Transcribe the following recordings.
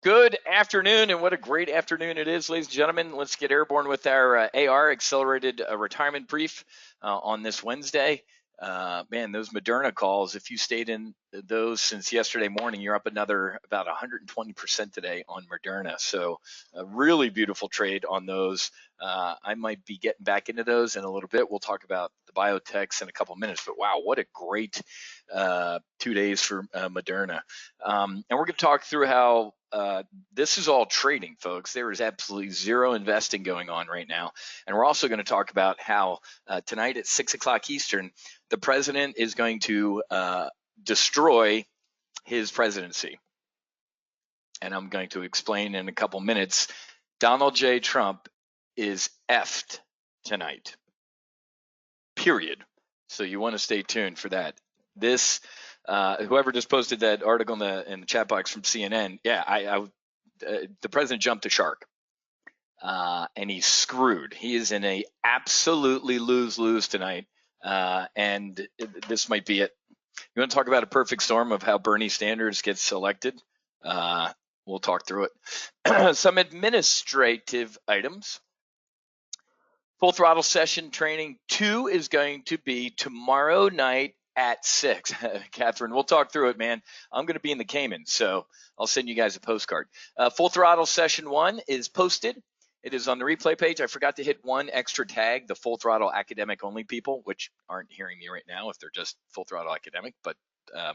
Good afternoon, and what a great afternoon it is, ladies and gentlemen. Let's get airborne with our AR Accelerated Retirement Brief on this Wednesday. Man, those Moderna calls, if you stayed in those since yesterday morning, you're up another about 120% today on Moderna. So a really beautiful trade on those. I might be getting back into those in a little bit. We'll talk about the biotechs in a couple minutes, but wow, what a great 2 days for Moderna. And we're going to talk through how this is all trading, folks. There is absolutely zero investing going on right now. And we're also going to talk about how tonight at 6 o'clock Eastern, the president is going to destroy his presidency. And I'm going to explain in a couple minutes. Donald J. Trump is effed tonight, period. So you want to stay tuned for that. This, whoever just posted that article in the chat box from CNN, yeah, the president jumped a shark, and he's screwed. He is in a absolutely lose-lose tonight, and this might be it. You want to talk about a perfect storm of how Bernie Sanders gets elected? We'll talk through it. Some administrative items. Full Throttle Session Training 2 is going to be tomorrow night at 6. Catherine, we'll talk through it, man. I'm going to be in the Cayman, so I'll send you guys a postcard. Full Throttle Session 1 is posted. It is on the replay page. I forgot to hit one extra tag, the Full Throttle Academic only people, which aren't hearing me right now if they're just Full Throttle Academic, but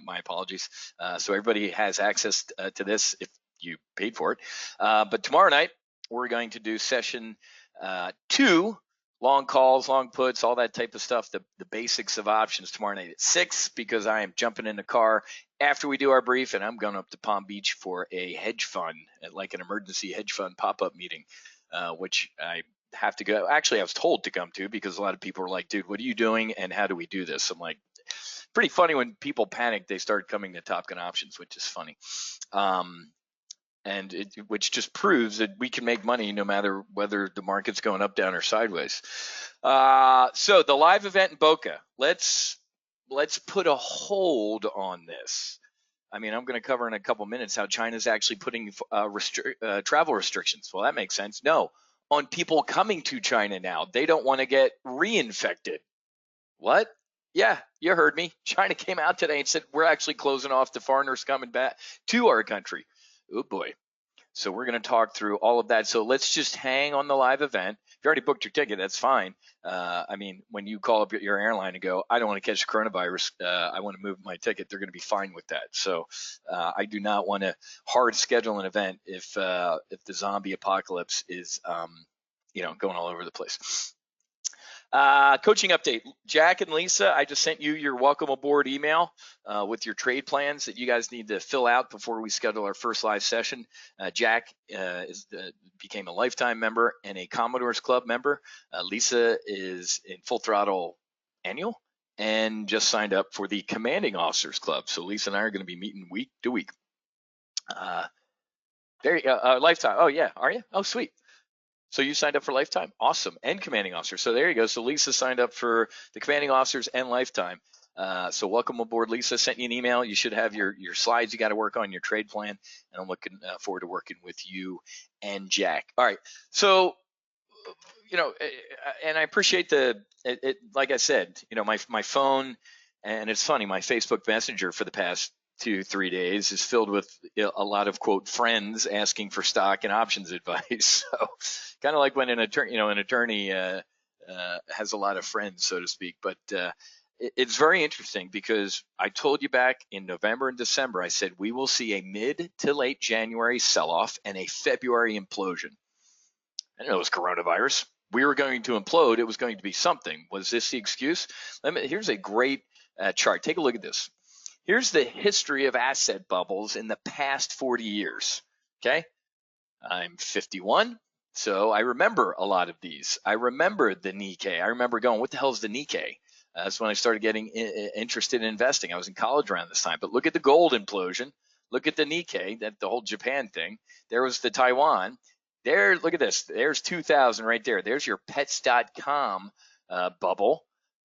my apologies. So everybody has access to this if you paid for it. But tomorrow night, we're going to do session 2, long calls, long puts, all that type of stuff, the basics of options tomorrow night at 6, because I am jumping in the car after we do our brief, and I'm going up to Palm Beach for a hedge fund, like an emergency hedge fund pop-up meeting, which I have to go. Actually, I was told to come to because a lot of people were like, dude, what are you doing and how do we do this? I'm like, pretty funny when people panic, they start coming to Top Gun Options, which is funny. Which just proves that we can make money no matter whether the market's going up, down, or sideways. So the live event in Boca, let's put a hold on this. I mean, I'm going to cover in a couple minutes how China's actually putting travel restrictions. Well, that makes sense. No, on people coming to China now. They don't want to get reinfected. What? Yeah, you heard me. China came out today and said, we're actually closing off the foreigners coming back to our country. Oh boy. So we're going to talk through all of that. So let's just hang on the live event. If you already booked your ticket, that's fine. I mean, when you call up your airline and go, I don't want to catch coronavirus, I want to move my ticket, they're going to be fine with that. So I do not want to hard schedule an event if the zombie apocalypse is, going all over the place. Coaching update. Jack and Lisa, I just sent you your welcome aboard email with your trade plans that you guys need to fill out before we schedule our first live session. Jack became a lifetime member and a Commodores Club member. Lisa is in Full Throttle Annual and just signed up for the Commanding Officers Club. So Lisa and I are going to be meeting week to week. Lifetime. Oh, yeah. Are you? Oh, sweet. So you signed up for Lifetime? Awesome. And Commanding Officer. So there you go. So Lisa signed up for the Commanding Officers and Lifetime. So welcome aboard, Lisa. Sent you an email. You should have your slides you got to work on, your trade plan, and I'm looking forward to working with you and Jack. All right. So, and I appreciate like I said, my phone, and it's funny, my Facebook Messenger for the past 2-3 days is filled with a lot of quote friends asking for stock and options advice. So kind of like when an attorney has a lot of friends, so to speak. But it's very interesting because I told you back in November and December, I said we will see a mid to late January sell-off and a February implosion. I didn't know it was coronavirus. We were going to implode. It was going to be something. Was this the excuse? Here's a great chart. Take a look at this. Here's the history of asset bubbles in the past 40 years, okay? I'm 51, so I remember a lot of these. I remember the Nikkei. I remember going, what the hell is the Nikkei? That's when I started getting interested in investing. I was in college around this time. But look at the gold implosion. Look at the Nikkei, the whole Japan thing. There was the Taiwan. There, look at this. There's 2000 right there. There's your pets.com bubble.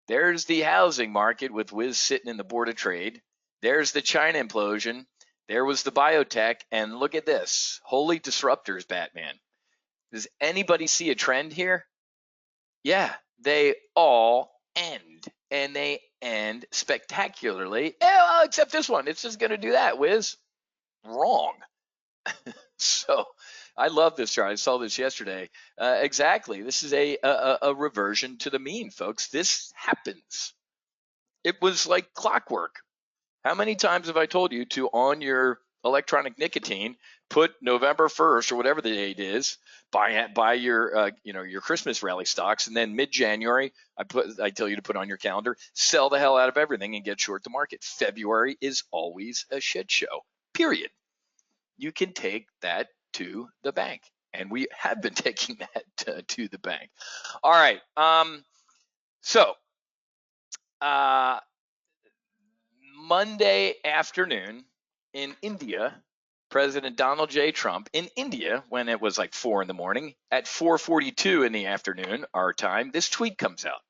There's the housing market with Wiz sitting in the board of trade. There's the China implosion. There was the biotech, and look at this. Holy disruptors, Batman. Does anybody see a trend here? Yeah, they all end, and they end spectacularly. Oh, except this one. It's just going to do that, Wiz. Wrong. So I love this chart. I saw this yesterday. Exactly. This is a reversion to the mean, folks. This happens. It was like clockwork. How many times have I told you to, on your electronic nicotine, put November 1st or whatever the date is, buy your your Christmas rally stocks, and then mid-January I tell you to put on your calendar, sell the hell out of everything and get short the market. February is always a shit show. Period. You can take that to the bank, and we have been taking that to the bank. All right. So Monday afternoon in India, President Donald J. Trump in India, when it was like 4 in the morning, at 4:42 in the afternoon, our time, this tweet comes out.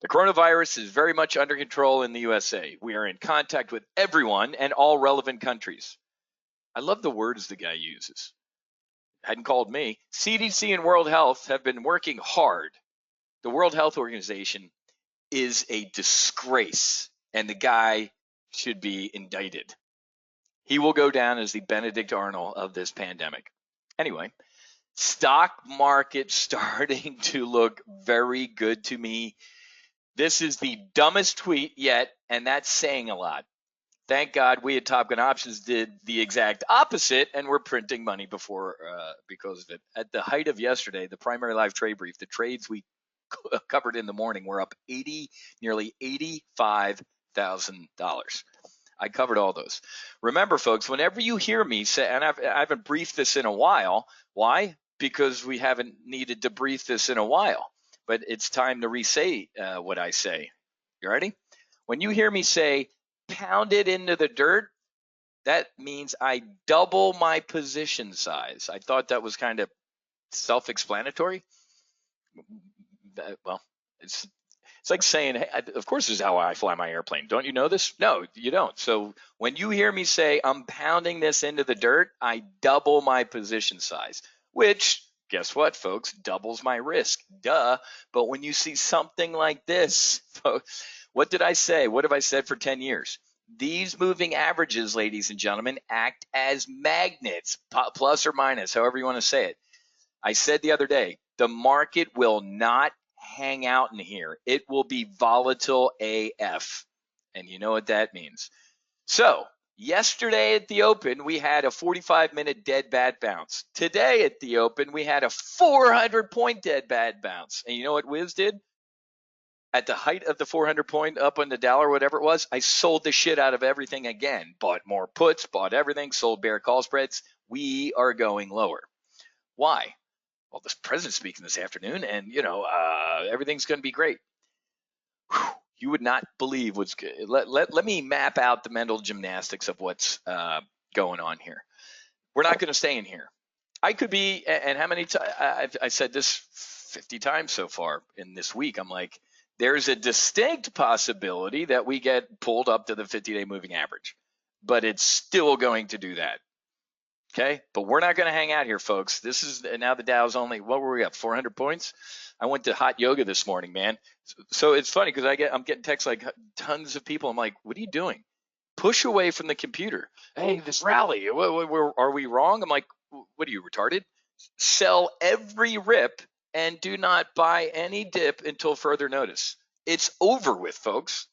The coronavirus is very much under control in the USA. We are in contact with everyone and all relevant countries. I love the words the guy uses. Hadn't called me. CDC and World Health have been working hard. The World Health Organization is a disgrace, and the guy should be indicted. He will go down as the Benedict Arnold of this pandemic. Anyway, stock market starting to look very good to me. This is the dumbest tweet yet, and that's saying a lot. Thank God we at Top Gun Options did the exact opposite, and we're printing money because of it. At the height of yesterday, the primary live trade brief, the trades we covered in the morning were up nearly $85,000. I covered all those. Remember, folks, whenever you hear me say, and I haven't briefed this in a while. Why? Because we haven't needed to brief this in a while. But it's time to re-say what I say. You ready? When you hear me say, pound it into the dirt, that means I double my position size. I thought that was kind of self-explanatory. Well, it's like saying, hey, of course, this is how I fly my airplane. Don't you know this? No, you don't. So when you hear me say I'm pounding this into the dirt, I double my position size, which, guess what, folks, doubles my risk. Duh. But when you see something like this, folks, what did I say? What have I said for 10 years? These moving averages, ladies and gentlemen, act as magnets, plus or minus, however you want to say it. I said the other day, the market will not hang out in here. It will be volatile AF. And you know what that means. So yesterday at the open, we had a 45-minute dead bad bounce. Today at the open, we had a 400-point dead bad bounce. And you know what Wiz did? At the height of the 400-point up on the Dow or whatever it was, I sold the shit out of everything again. Bought more puts, bought everything, sold bear call spreads. We are going lower. Why? Well, the president's speaking this afternoon, and everything's going to be great. Whew, you would not believe what's good. Let me map out the mental gymnastics of what's going on here. We're not going to stay in here. I could be, and how many times I said this 50 times so far in this week. I'm like, there's a distinct possibility that we get pulled up to the 50-day moving average, but it's still going to do that. Okay, but we're not going to hang out here, folks. This is now the Dow's only, what were we up, 400 points? I went to hot yoga this morning, man. So it's funny because I'm getting texts like tons of people. I'm like, what are you doing? Push away from the computer. Hey, this rally, are we wrong? I'm like, what are you, retarded? Sell every rip and do not buy any dip until further notice. It's over with, folks.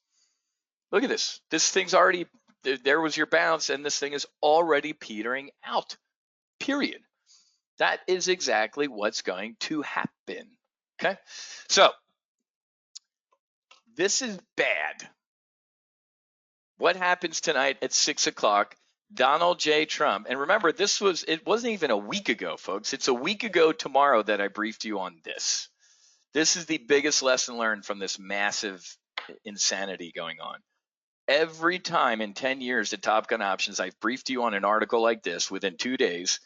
Look at this. This thing's already, there was your bounce, and this thing is already petering out, period. That is exactly what's going to happen, okay? So this is bad. What happens tonight at 6 o'clock? Donald J. Trump, and remember, it wasn't even a week ago, folks. It's a week ago tomorrow that I briefed you on this. This is the biggest lesson learned from this massive insanity going on. Every time in 10 years at Top Gun Options, I've briefed you on an article like this within 2 days.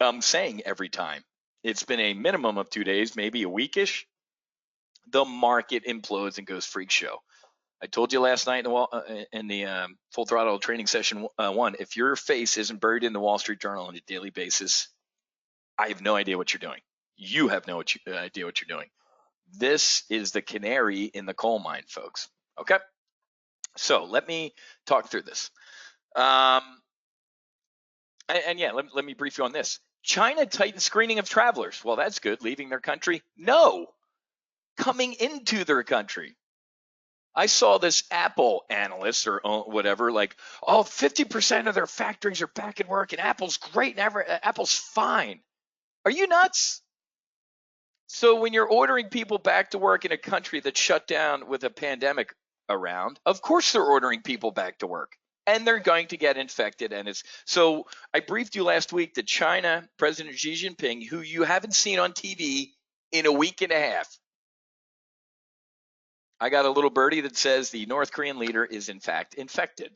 I'm saying every time. It's been a minimum of 2 days, maybe a weekish. The market implodes and goes freak show. I told you last night in the Full Throttle training session 1, if your face isn't buried in the Wall Street Journal on a daily basis, I have no idea what you're doing. You have no idea what you're doing. This is the canary in the coal mine, folks. Okay? So let me talk through this. Let me brief you on this. China tightened screening of travelers. Well, that's good. Leaving their country? No. Coming into their country. I saw this Apple analyst or whatever, like, 50% of their factories are back at work and Apple's great and Apple's fine. Are you nuts? So when you're ordering people back to work in a country that's shut down with a pandemic around, of course they're ordering people back to work and they're going to get infected. So I briefed you last week that China, President Xi Jinping, who you haven't seen on TV in a week and a half. I got a little birdie that says the North Korean leader is in fact infected.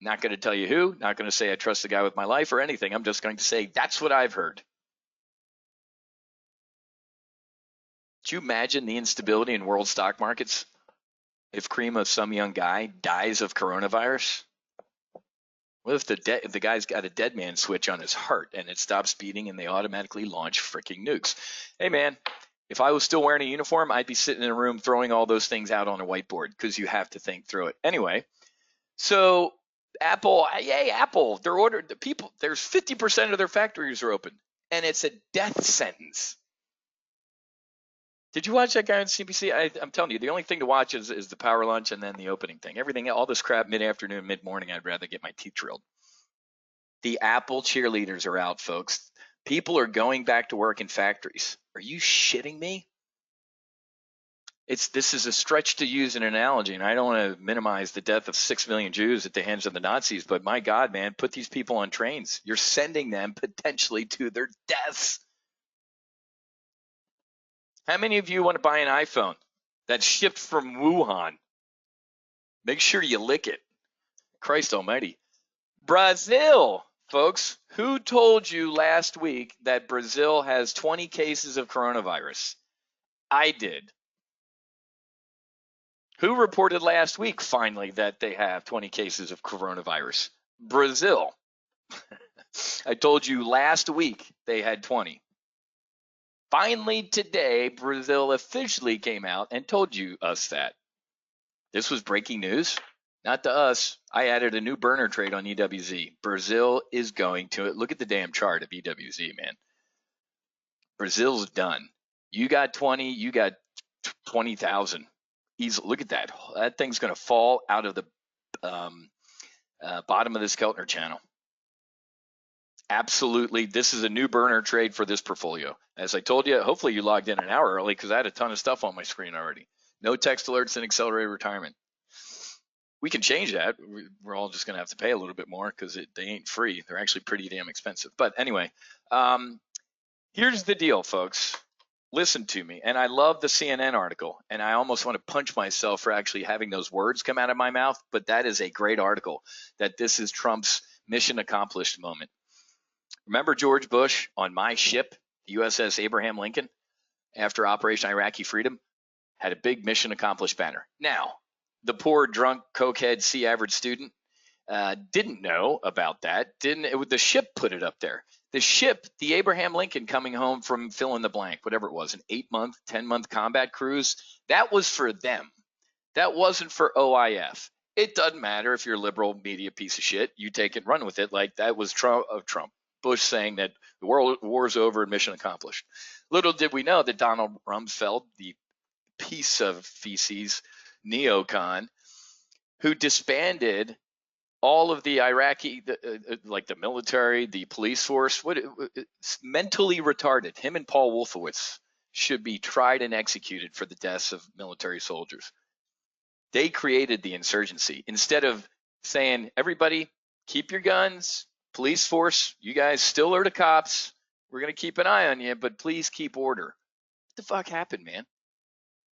Not going to tell you who, not going to say I trust the guy with my life or anything. I'm just going to say that's what I've heard. Do you imagine the instability in world stock markets if cream of some young guy dies of coronavirus? What if the guy's got a dead man switch on his heart and it stops beating and they automatically launch freaking nukes? Hey, man, if I was still wearing a uniform, I'd be sitting in a room throwing all those things out on a whiteboard because you have to think through it. Anyway, so Apple, yay, Apple, there's 50% of their factories are open and it's a death sentence. Did you watch that guy on CNBC? I'm telling you, the only thing to watch is the power lunch and then the opening thing. Everything, all this crap mid-afternoon, mid-morning, I'd rather get my teeth drilled. The Apple cheerleaders are out, folks. People are going back to work in factories. Are you shitting me? This is a stretch to use an analogy, and I don't want to minimize the death of 6 million Jews at the hands of the Nazis, but my God, man, put these people on trains. You're sending them potentially to their deaths. How many of you want to buy an iPhone that's shipped from Wuhan? Make sure you lick it. Christ almighty. Brazil, folks. Who told you last week that Brazil has 20 cases of coronavirus? I did. Who reported last week, finally, that they have 20 cases of coronavirus? Brazil. I told you last week they had 20. Finally, today, Brazil officially came out and told us that. This was breaking news, not to us. I added a new burner trade on EWZ. Brazil is going to it. Look at the damn chart of EWZ, man. Brazil's done. You got 20, you got 20,000. Look at that. That thing's going to fall out of the bottom of this Keltner channel. Absolutely. This is a new burner trade for this portfolio. As I told you, hopefully you logged in an hour early because I had a ton of stuff on my screen already. No text alerts and accelerated retirement. We can change that. We're all just going to have to pay a little bit more because they ain't free. They're actually pretty damn expensive. But anyway, here's the deal, folks. Listen to me. And I love the CNN article. And I almost want to punch myself for actually having those words come out of my mouth. But that is a great article, that this is Trump's mission accomplished moment. Remember George Bush on my ship, USS Abraham Lincoln, after Operation Iraqi Freedom, had a big mission accomplished banner. Now, the poor drunk cokehead C average student didn't know about that. The ship put it up there. The ship, the Abraham Lincoln, coming home from fill in the blank, whatever it was, an 8-month, 10-month combat cruise, that was for them. That wasn't for OIF. It doesn't matter if you're a liberal media piece of shit. You take it and run with it like that was Trump. Bush saying that the world war's over and mission accomplished. Little did we know that Donald Rumsfeld, the piece of feces neocon, who disbanded all of the Iraqi, like the military, the police force, mentally retarded. Him and Paul Wolfowitz should be tried and executed for the deaths of military soldiers. They created the insurgency. Instead of saying, everybody, keep your guns, police force, you guys still are the cops. We're going to keep an eye on you, but please keep order. What the fuck happened, man?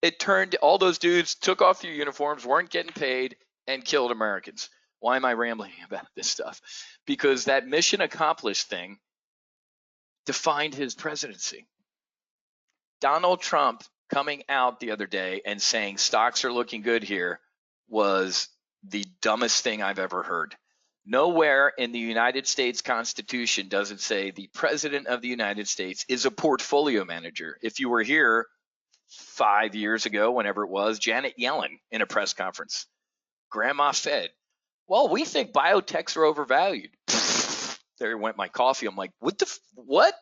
It turned, all those dudes took off their uniforms, weren't getting paid, and killed Americans. Why am I rambling about this stuff? Because that mission accomplished thing defined his presidency. Donald Trump coming out the other day and saying stocks are looking good here was the dumbest thing I've ever heard. Nowhere in the United States Constitution does it say the President of the United States is a portfolio manager. If you were here 5 years ago, whenever it was, Janet Yellen in a press conference, Grandma Fed, well, we think biotechs are overvalued. There went my coffee. I'm like, what?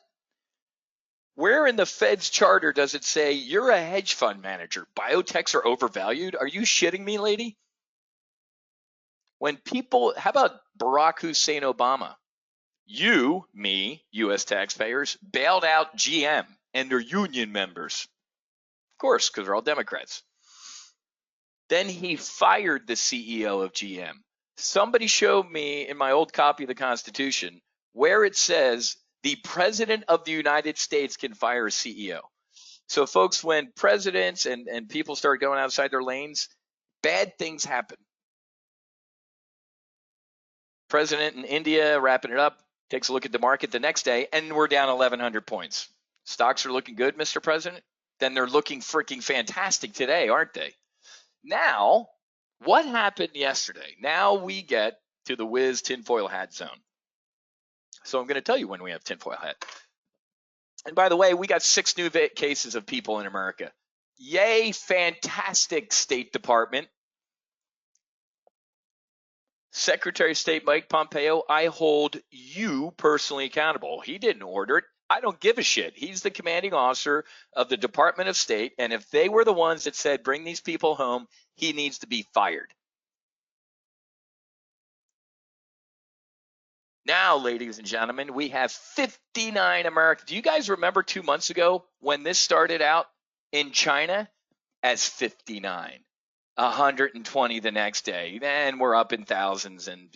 Where in the Fed's charter does it say you're a hedge fund manager? Biotechs are overvalued? Are you shitting me, lady? When people, how about Barack Hussein Obama? You, me, U.S. taxpayers, bailed out GM and their union members. Of course, because they're all Democrats. Then he fired the CEO of GM. Somebody showed me in my old copy of the Constitution where it says the President of the United States can fire a CEO. So, folks, when presidents and people start going outside their lanes, bad things happen. President in India, wrapping it up, takes a look at the market the next day, and we're down 1,100 points. Stocks are looking good, Mr. President? Then they're looking freaking fantastic today, aren't they? Now, what happened yesterday? Now we get to the Wiz tinfoil hat zone. So I'm going to tell you when we have tinfoil hat. And by the way, we got 6 new cases of people in America. Yay, fantastic, State Department. Secretary of State Mike Pompeo, I hold you personally accountable. He didn't order it. I don't give a shit. He's the commanding officer of the Department of State, and if they were the ones that said bring these people home, he needs to be fired. Now, ladies and gentlemen, we have 59 Americans. Do you guys remember 2 months ago when this started out in China as 59? 120 the next day. Then we're up in thousands and,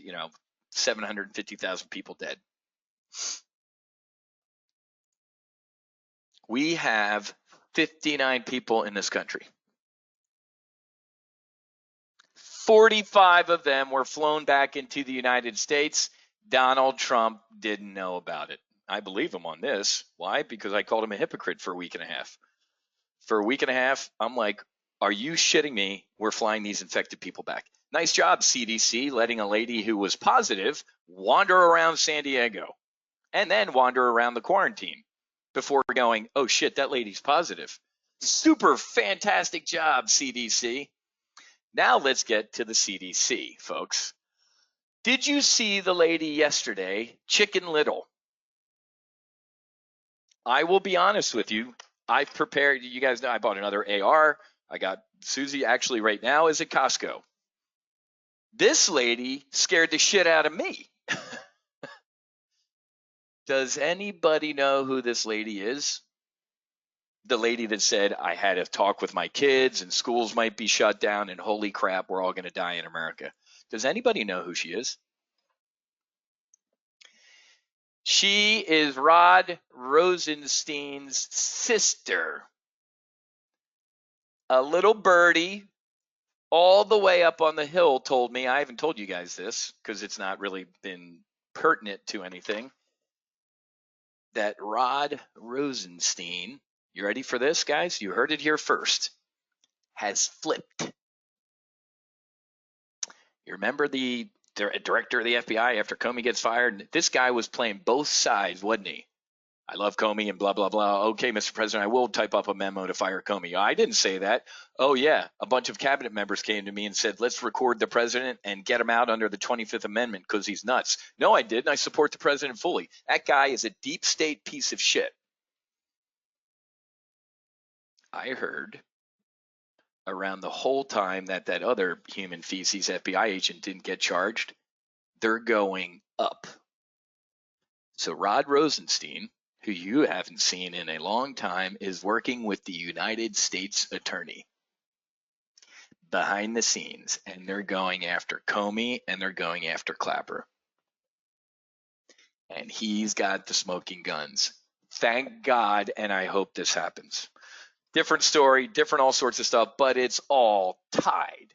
750,000 people dead. We have 59 people in this country. 45 of them were flown back into the United States. Donald Trump didn't know about it. I believe him on this. Why? Because I called him a hypocrite for a week and a half. For a week and a half, I'm like, are you shitting me? We're flying these infected people back. Nice job, CDC, letting a lady who was positive wander around San Diego and then wander around the quarantine before going, oh shit, that lady's positive. Super fantastic job, CDC. Now let's get to the CDC, folks. Did you see the lady yesterday, Chicken Little? I will be honest with you. I've prepared, you guys know I bought another AR. I got Susie actually right now is at Costco. This lady scared the shit out of me. Does anybody know who this lady is? The lady that said, I had a talk with my kids and schools might be shut down and holy crap, we're all going to die in America. Does anybody know who she is? She is Rod Rosenstein's sister. A little birdie all the way up on the hill told me, I haven't told you guys this because it's not really been pertinent to anything, that Rod Rosenstein, you ready for this, guys? You heard it here first, has flipped. You remember the director of the FBI after Comey gets fired? This guy was playing both sides, wasn't he? I love Comey and blah, blah, blah. Okay, Mr. President, I will type up a memo to fire Comey. I didn't say that. Oh, yeah. A bunch of cabinet members came to me and said, let's record the president and get him out under the 25th Amendment because he's nuts. No, I didn't. I support the president fully. That guy is a deep state piece of shit. I heard around the whole time that other human feces FBI agent didn't get charged, they're going up. So Rod Rosenstein, who you haven't seen in a long time, is working with the United States Attorney behind the scenes, and they're going after Comey and they're going after Clapper. And he's got the smoking guns. Thank God, and I hope this happens. Different story, different all sorts of stuff, but it's all tied.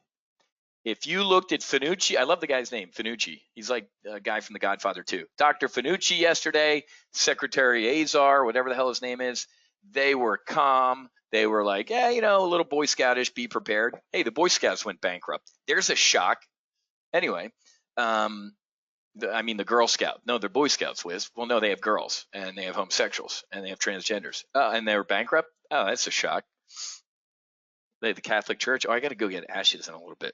If you looked at Fanucci, I love the guy's name, Fanucci. He's like a guy from The Godfather 2. Dr. Fanucci yesterday, Secretary Azar, whatever the hell his name is, they were calm. They were like, yeah, a little Boy Scoutish, be prepared. Hey, the Boy Scouts went bankrupt. There's a shock. Anyway, the Girl Scout. No, they're Boy Scouts, Wiz. Well, no, they have girls, and they have homosexuals, and they have transgenders. And they were bankrupt? Oh, that's a shock. The Catholic Church. Oh, I got to go get ashes in a little bit.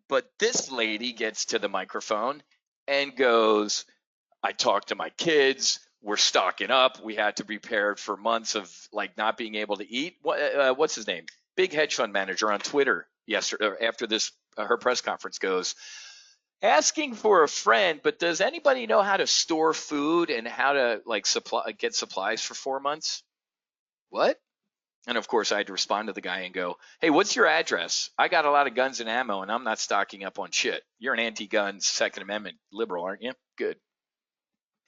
But this lady gets to the microphone and goes, I talked to my kids. We're stocking up. We had to prepare for months of like not being able to eat. What's his name? Big hedge fund manager on Twitter yesterday after this her press conference goes, asking for a friend, but does anybody know how to store food and how to like get supplies for 4 months? What? And of course, I had to respond to the guy and go, hey, what's your address? I got a lot of guns and ammo, and I'm not stocking up on shit. You're an anti-gun, Second Amendment liberal, aren't you? Good.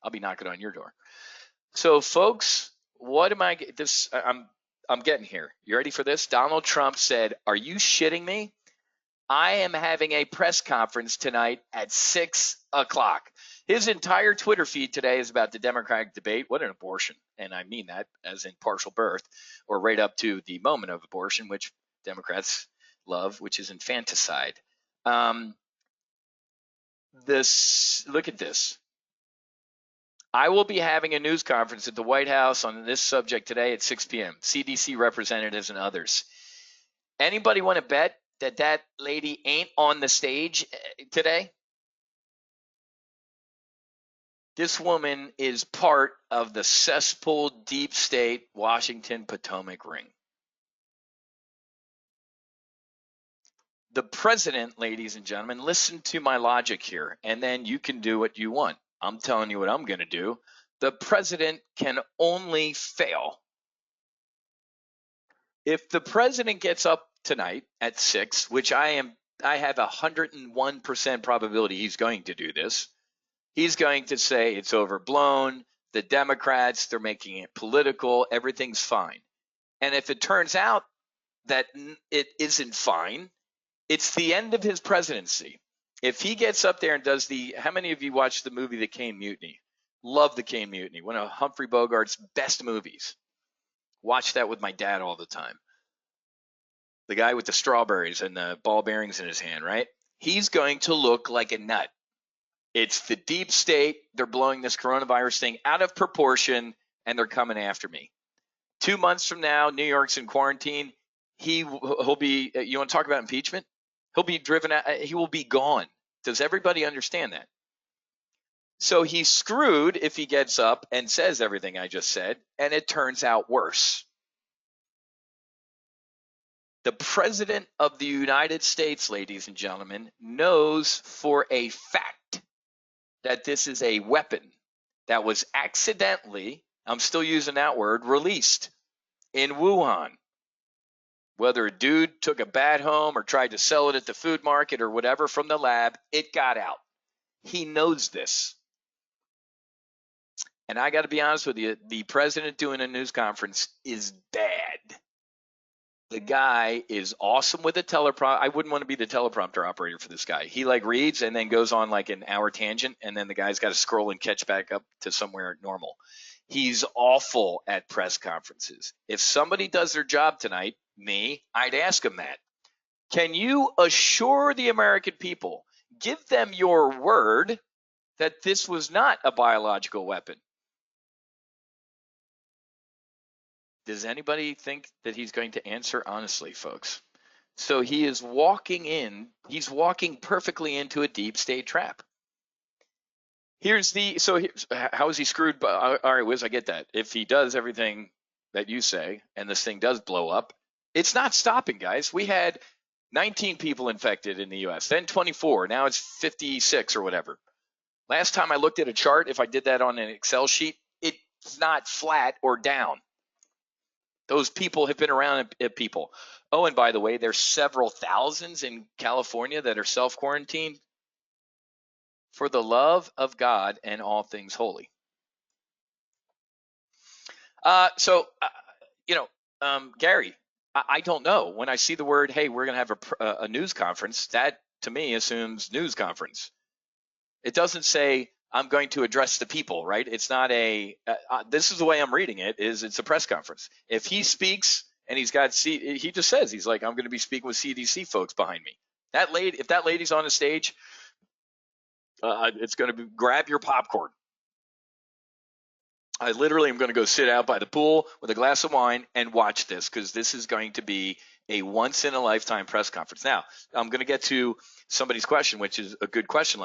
I'll be knocking on your door. So, folks, what am I? I'm getting here. You ready for this? Donald Trump said, "Are you shitting me? I am having a press conference tonight at 6 o'clock." His entire Twitter feed today is about the Democratic debate. What an abortion. And I mean that as in partial birth, or right up to the moment of abortion, which Democrats love, which is infanticide. Look at this. I will be having a news conference at the White House on this subject today at 6 p.m. CDC representatives and others. Anybody want to bet that lady ain't on the stage today? This woman is part of the cesspool deep state Washington Potomac ring. The president, ladies and gentlemen, listen to my logic here, and then you can do what you want. I'm telling you what I'm going to do. The president can only fail. If the president gets up tonight at 6, which I have 101% probability he's going to do this, he's going to say it's overblown. The Democrats, they're making it political. Everything's fine. And if it turns out that it isn't fine, it's the end of his presidency. If he gets up there and does how many of you watched the movie The Caine Mutiny? Love The Caine Mutiny, one of Humphrey Bogart's best movies. Watch that with my dad all the time. The guy with the strawberries and the ball bearings in his hand, right? He's going to look like a nut. It's the deep state. They're blowing this coronavirus thing out of proportion, and they're coming after me. 2 months from now, New York's in quarantine. He'll be. You want to talk about impeachment? He'll be driven out. He will be gone. Does everybody understand that? So he's screwed if he gets up and says everything I just said, and it turns out worse. The president of the United States, ladies and gentlemen, knows for a fact that this is a weapon that was accidentally, I'm still using that word, released in Wuhan. Whether a dude took a bat home or tried to sell it at the food market or whatever from the lab, it got out. He knows this. And I got to be honest with you, the president doing a news conference is bad. The guy is awesome with a teleprompter. I wouldn't want to be the teleprompter operator for this guy. He like reads and then goes on like an hour tangent, and then the guy's got to scroll and catch back up to somewhere normal. He's awful at press conferences. If somebody does their job tonight, me, I'd ask him that. Can you assure the American people, give them your word that this was not a biological weapon? Does anybody think that he's going to answer honestly, folks? So he is he's walking perfectly into a deep state trap. How is he screwed? All right, Wiz, I get that. If he does everything that you say and this thing does blow up, it's not stopping, guys. We had 19 people infected in the U.S., then 24. Now it's 56 or whatever. Last time I looked at a chart, if I did that on an Excel sheet, it's not flat or down. Those people have been around people. Oh, and by the way, there's several thousands in California that are self-quarantined. For the love of God and all things holy. Gary, I don't know. When I see the word, hey, we're going to have a news conference, that to me assumes news conference. It doesn't say I'm going to address the people, right? It's not this is the way I'm reading it, is it's a press conference. If he speaks and he just says, he's like, I'm going to be speaking with CDC folks behind me. If that lady's on the stage, it's going to be grab your popcorn. I literally am going to go sit out by the pool with a glass of wine and watch this, because this is going to be a once in a lifetime press conference. Now, I'm going to get to somebody's question, which is a good question,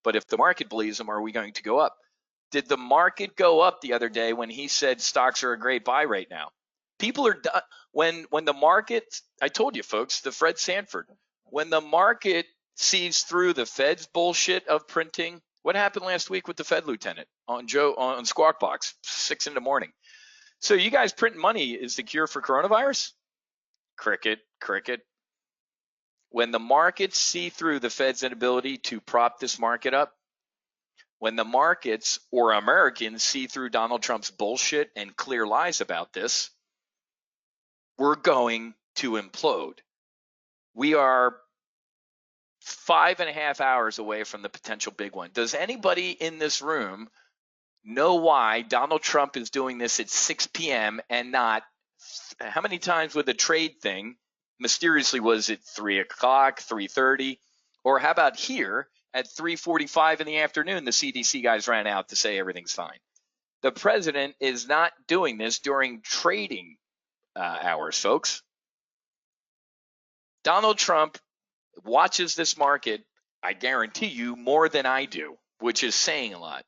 but if the market believes him, are we going to go up? Did the market go up the other day when he said stocks are a great buy right now? People are done. When the market, I told you folks, the Fred Sanford, when the market sees through the Fed's bullshit of printing. What happened last week with the Fed lieutenant on Squawk Box, 6 in the morning? So you guys printing money is the cure for coronavirus? Cricket. When the markets see through the Fed's inability to prop this market up, when the markets or Americans see through Donald Trump's bullshit and clear lies about this, we're going to implode. We are 5.5 hours away from the potential big one. Does anybody in this room know why Donald Trump is doing this at 6 p.m. and not, how many times with the trade thing, mysteriously was it 3 o'clock, 3:30, or how about here at 3:45 in the afternoon, the CDC guys ran out to say everything's fine. The president is not doing this during trading hours, folks. Donald Trump watches this market, I guarantee you, more than I do, which is saying a lot.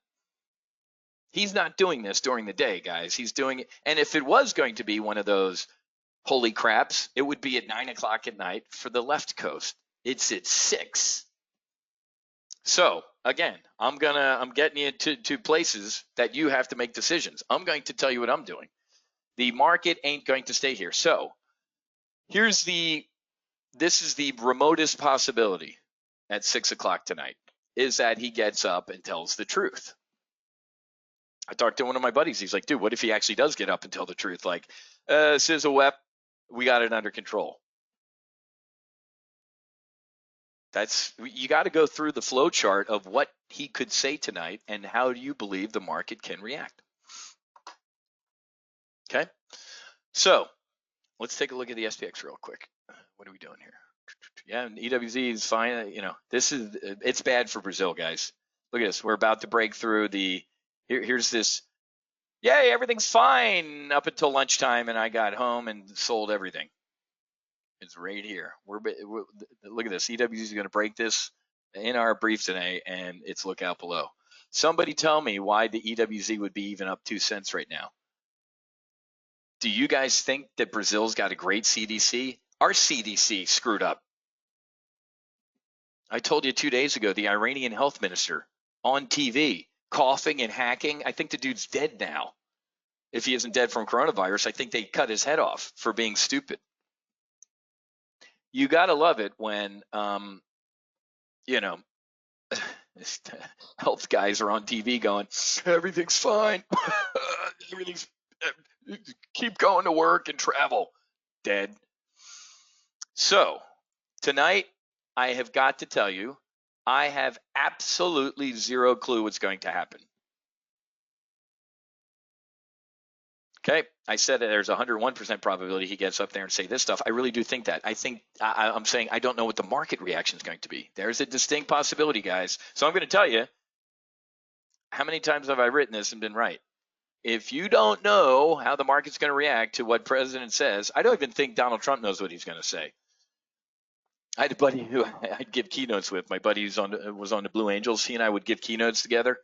He's not doing this during the day, guys. He's doing it. And if it was going to be one of those holy craps, it would be at 9 o'clock at night for the left coast. It's at 6. So again, I'm getting you to places that you have to make decisions. I'm going to tell you what I'm doing. The market ain't going to stay here. So this is the remotest possibility at 6 o'clock tonight, is that he gets up and tells the truth. I talked to one of my buddies. He's like, dude, what if he actually does get up and tell the truth? Like, Sizzle Wep, we got it under control. You got to go through the flow chart of what he could say tonight and how do you believe the market can react. Okay, so let's take a look at the SPX real quick. What are we doing here? Yeah, and EWZ is fine. It's bad for Brazil, guys. Look at this. We're about to break through here's this. Yay, everything's fine up until lunchtime, and I got home and sold everything. It's right here. Look at this. EWZ is going to break this in our brief today, and it's look out below. Somebody tell me why the EWZ would be even up 2 cents right now. Do you guys think that Brazil's got a great CDC? Our CDC screwed up. I told you 2 days ago, the Iranian health minister on TV coughing and hacking. I think the dude's dead now. If he isn't dead from coronavirus, I think they cut his head off for being stupid. You got to love it when, health guys are on TV going, everything's fine. Keep going to work and travel. Dead. So tonight, I have got to tell you, I have absolutely zero clue what's going to happen. Okay, I said that there's 101% probability he gets up there and say this stuff. I really do think that. I'm saying I don't know what the market reaction is going to be. There's a distinct possibility, guys. So I'm going to tell you, how many times have I written this and been right? If you don't know how the market's going to react to what president says, I don't even think Donald Trump knows what he's going to say. I had a buddy who I'd give keynotes with. My buddy was on the Blue Angels. He and I would give keynotes together.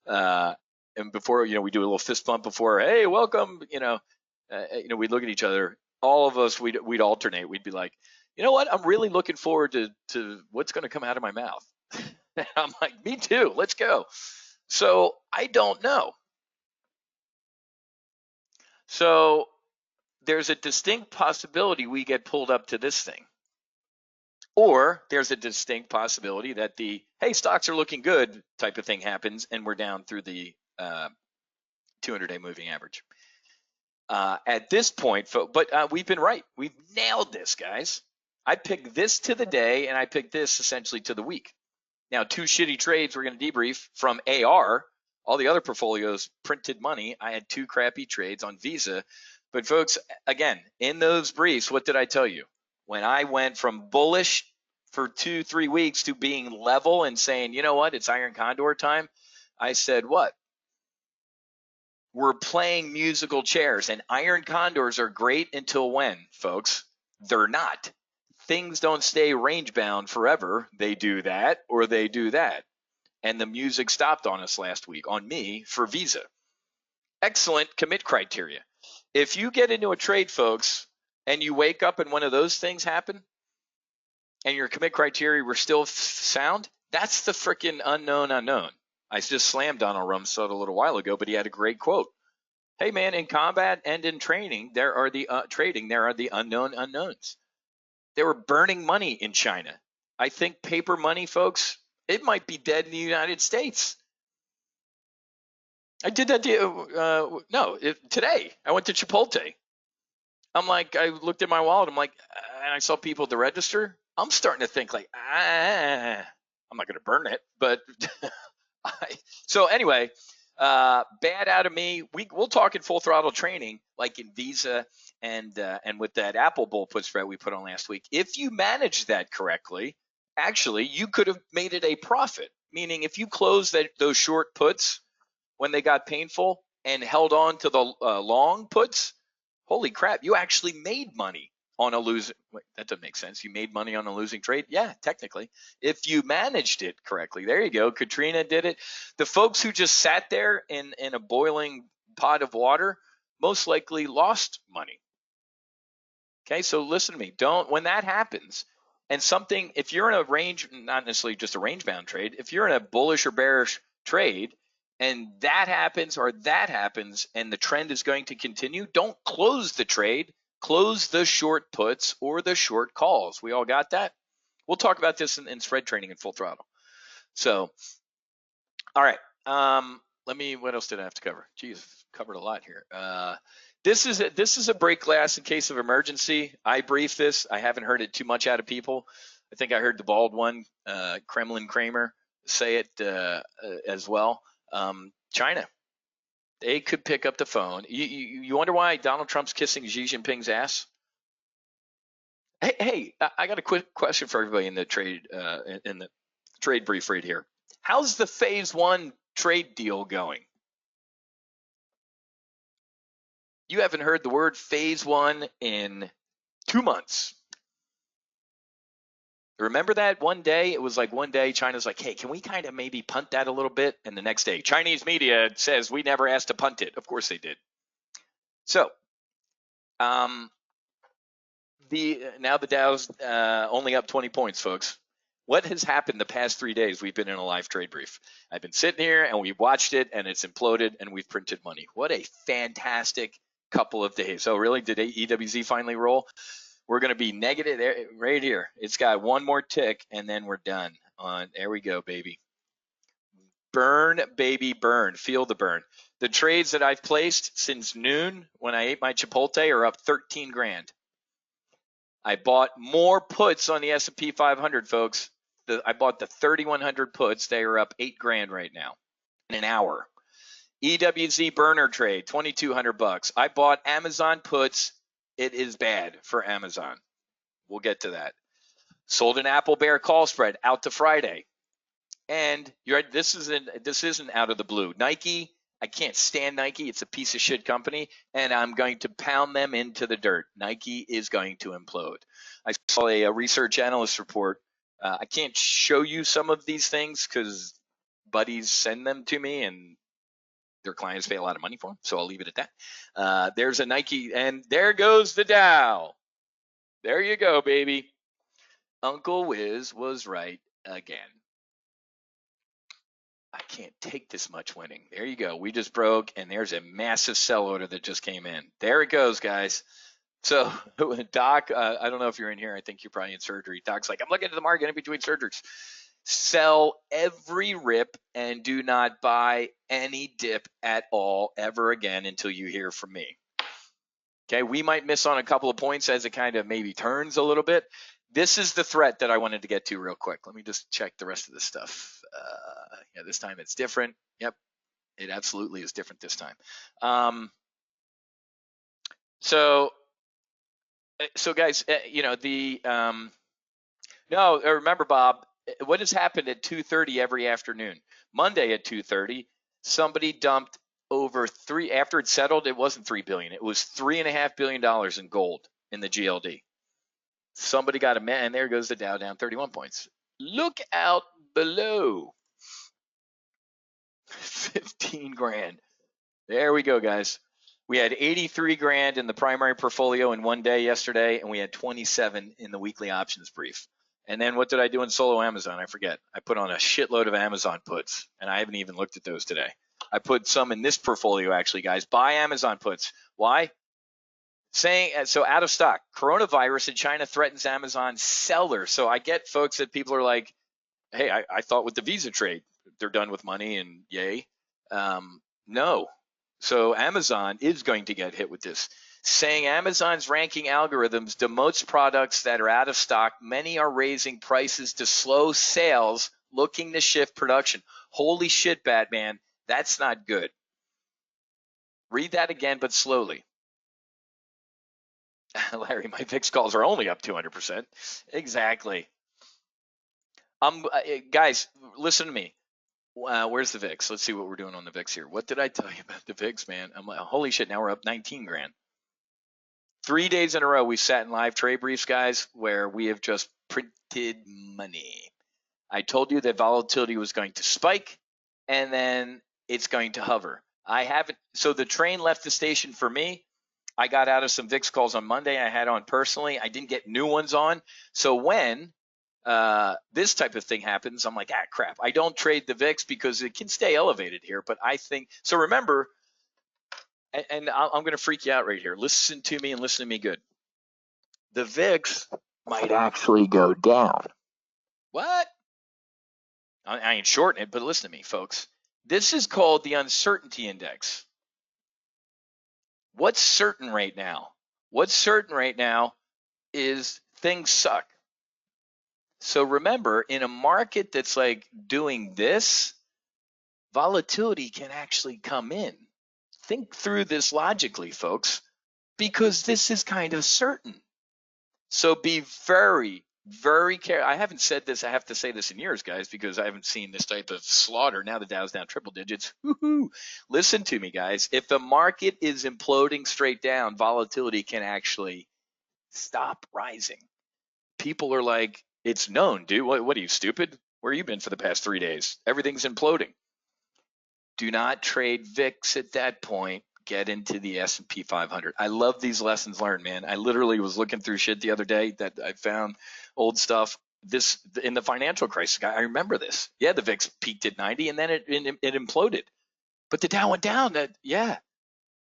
And before, we do a little fist bump before, hey, welcome, we'd look at each other. All of us, we'd alternate. We'd be like, you know what? I'm really looking forward to what's going to come out of my mouth. And I'm like, me too. Let's go. So I don't know. So there's a distinct possibility we get pulled up to this thing. Or there's a distinct possibility that the, hey, stocks are looking good type of thing happens and we're down through the 200-day moving average. At this point, but we've been right. We've nailed this, guys. I picked this to the day and I picked this essentially to the week. Now, 2 shitty trades we're going to debrief from AR. All the other portfolios printed money. I had 2 crappy trades on Visa. But folks, again, in those briefs, what did I tell you? When I went from bullish for 2-3 weeks to being level and saying, you know what, it's Iron Condor time, I said what? We're playing musical chairs, and Iron Condors are great until when, folks? They're not. Things don't stay range bound forever. They do that or they do that. And the music stopped on us last week, on me, for Visa. Excellent commit criteria. If you get into a trade, folks, and you wake up and one of those things happen, and your commit criteria were still sound, that's the freaking unknown unknown. I just slammed Donald Rumsfeld a little while ago, but he had a great quote. Hey man, in combat and in training, there are the unknown unknowns. They were burning money in China. I think paper money, folks, it might be dead in the United States. I did that today. I went to Chipotle. I'm like, I looked at my wallet. I'm like, and I saw people at the register. I'm starting to think like, I'm not going to burn it, but so anyway, bad out of me. We'll talk in full throttle training, like in Visa and with that Apple bull put spread we put on last week. If you manage that correctly, actually, you could have made it a profit. Meaning, if you close those short puts when they got painful and held on to the long puts, holy crap, you actually made money on a losing. Wait, that doesn't make sense. You made money on a losing trade? Yeah, technically. If you managed it correctly. There you go. Katrina did it. The folks who just sat there in a boiling pot of water most likely lost money. Okay, so listen to me. When that happens, and something, if you're in a range, not necessarily just a range bound trade, if you're in a bullish or bearish trade, and that happens or that happens and the trend is going to continue, don't close the trade. Close the short puts or the short calls. We all got that? We'll talk about this in spread training in full throttle. So, all right. What else did I have to cover? Geez, covered a lot here. This is a break glass in case of emergency. I briefed this. I haven't heard it too much out of people. I think I heard the bald one, Kremlin Kramer, say it as well. China, they could pick up the phone. You wonder why Donald Trump's kissing Xi Jinping's ass? Hey, I got a quick question for everybody in the trade brief right here. How's the phase 1 trade deal going? You haven't heard the word phase 1 in 2 months. Remember that one day? It was like one day China's like, hey, can we kind of maybe punt that a little bit? And the next day, Chinese media says we never asked to punt it. Of course they did. So, now the Dow's only up 20 points, folks. What has happened the past 3 days? We've been in a live trade brief. I've been sitting here and we watched it and it's imploded and we've printed money. What a fantastic couple of days. So really, did EWZ finally roll? We're going to be negative there, right here. It's got one more tick and then we're done. There we go, baby. Burn, baby, burn. Feel the burn. The trades that I've placed since noon when I ate my Chipotle are up 13 grand. I bought more puts on the S&P 500, folks. I bought the 3,100 puts. They are up 8 grand right now in an hour. EWZ burner trade, 2,200 bucks. I bought Amazon puts. It is bad for Amazon. We'll get to that. Sold an Apple Bear call spread out to Friday. And this isn't out of the blue. Nike, I can't stand Nike. It's a piece of shit company, and I'm going to pound them into the dirt. Nike is going to implode. I saw a research analyst report. I can't show you some of these things because buddies send them to me, and their clients pay a lot of money for them, so I'll leave it at that. There's a Nike, and there goes the Dow. There you go, baby. Uncle Wiz was right again. I can't take this much winning. There you go. We just broke, and there's a massive sell order that just came in. There it goes, guys. So, Doc, I don't know if you're in here. I think you're probably in surgery. Doc's like, I'm looking at the market in between surgeries. Sell every rip and do not buy any dip at all ever again until you hear from me. Okay, we might miss on a couple of points as it kind of maybe turns a little bit. This is the threat that I wanted to get to real quick. Let me just check the rest of this stuff. Yeah, this time it's different. Yep, it absolutely is different this time. So guys, no, remember, Bob, what has happened at 2:30 every afternoon? Monday at 2:30, somebody dumped over after it settled, it wasn't $3 billion. It was $3.5 billion in gold in the GLD. Somebody got and there goes the Dow down 31 points. Look out below. 15 grand. There we go, guys. We had 83 grand in the primary portfolio in one day yesterday, and we had 27 in the weekly options brief. And then what did I do in solo Amazon? I forget. I put on a shitload of Amazon puts, and I haven't even looked at those today. I put some in this portfolio, actually, guys. Buy Amazon puts. Why? Saying so out of stock. Coronavirus in China threatens Amazon sellers. So I get, folks, that people are like, hey, I thought with the Visa trade, they're done with money and yay. No. So Amazon is going to get hit with this. Saying Amazon's ranking algorithms demotes products that are out of stock. Many are raising prices to slow sales, looking to shift production. Holy shit, Batman. That's not good. Read that again, but slowly. Larry, my VIX calls are only up 200%. Exactly. Guys, listen to me. Where's the VIX? Let's see what we're doing on the VIX here. What did I tell you about the VIX, man? I'm like, holy shit, now we're up 19 grand. 3 days in a row, we sat in live trade briefs, guys, where we have just printed money. I told you that volatility was going to spike, and then it's going to hover. So the train left the station for me. I got out of some VIX calls on Monday I had on personally. I didn't get new ones on. So when this type of thing happens, I'm like, crap. I don't trade the VIX because it can stay elevated here. But I think, so remember, and I'm going to freak you out right here. Listen to me and listen to me good. The VIX might actually go down. What? I ain't shorting it, but listen to me, folks. This is called the uncertainty index. What's certain right now? What's certain right now is things suck. So remember, in a market that's like doing this, volatility can actually come in. Think through this logically, folks, because this is kind of certain. So be very, very careful. I haven't said this. I have to say this in years, guys, because I haven't seen this type of slaughter. Now the Dow's down triple digits. Woo-hoo. Listen to me, guys. If the market is imploding straight down, volatility can actually stop rising. People are like, it's known, dude. What are you, stupid? Where have you been for the past 3 days? Everything's imploding. Do not trade VIX at that point. Get into the S&P 500. I love these lessons learned, man. I literally was looking through shit the other day that I found old stuff. This in the financial crisis, I remember this. Yeah, the VIX peaked at 90 and then it imploded. But the Dow went down. The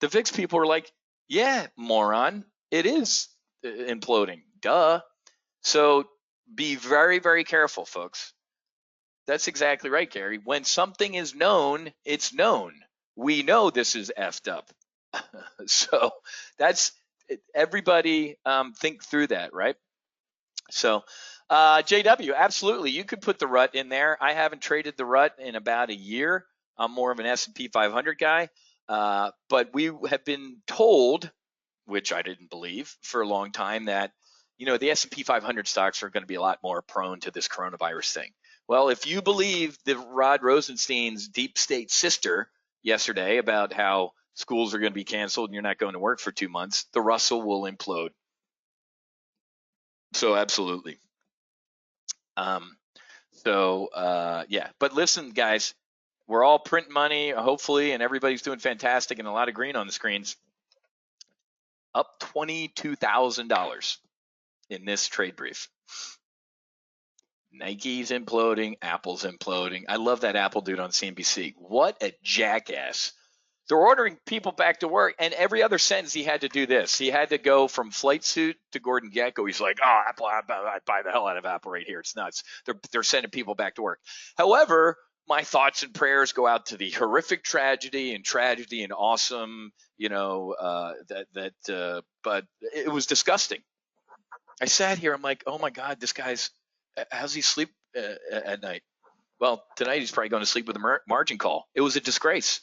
VIX people were like, yeah, moron, it is imploding. Duh. So be very, very careful, folks. That's exactly right, Gary. When something is known, it's known. We know this is effed up. So that's everybody think through that, right? So JW, absolutely. You could put the RUT in there. I haven't traded the RUT in about a year. I'm more of an S&P 500 guy. But we have been told, which I didn't believe for a long time, that the S&P 500 stocks are going to be a lot more prone to this coronavirus thing. Well, if you believe the Rod Rosenstein's deep state sister yesterday about how schools are going to be canceled and you're not going to work for 2 months, the Russell will implode. So absolutely. Yeah. But listen, guys, we're all printing money, hopefully, and everybody's doing fantastic and a lot of green on the screens. Up $22,000 in this trade brief. Nike's imploding, Apple's imploding. I love that Apple dude on CNBC. What a jackass. They're ordering people back to work, and every other sentence he had to do this. He had to go from flight suit to Gordon Gekko. He's like, oh, Apple, I'd buy the hell out of Apple right here. It's nuts. They're sending people back to work. However, my thoughts and prayers go out to the horrific tragedy and awesome, but it was disgusting. I sat here. I'm like, oh my God, this guy's, how's he sleep at night? Well, tonight he's probably going to sleep with a margin call. It was a disgrace.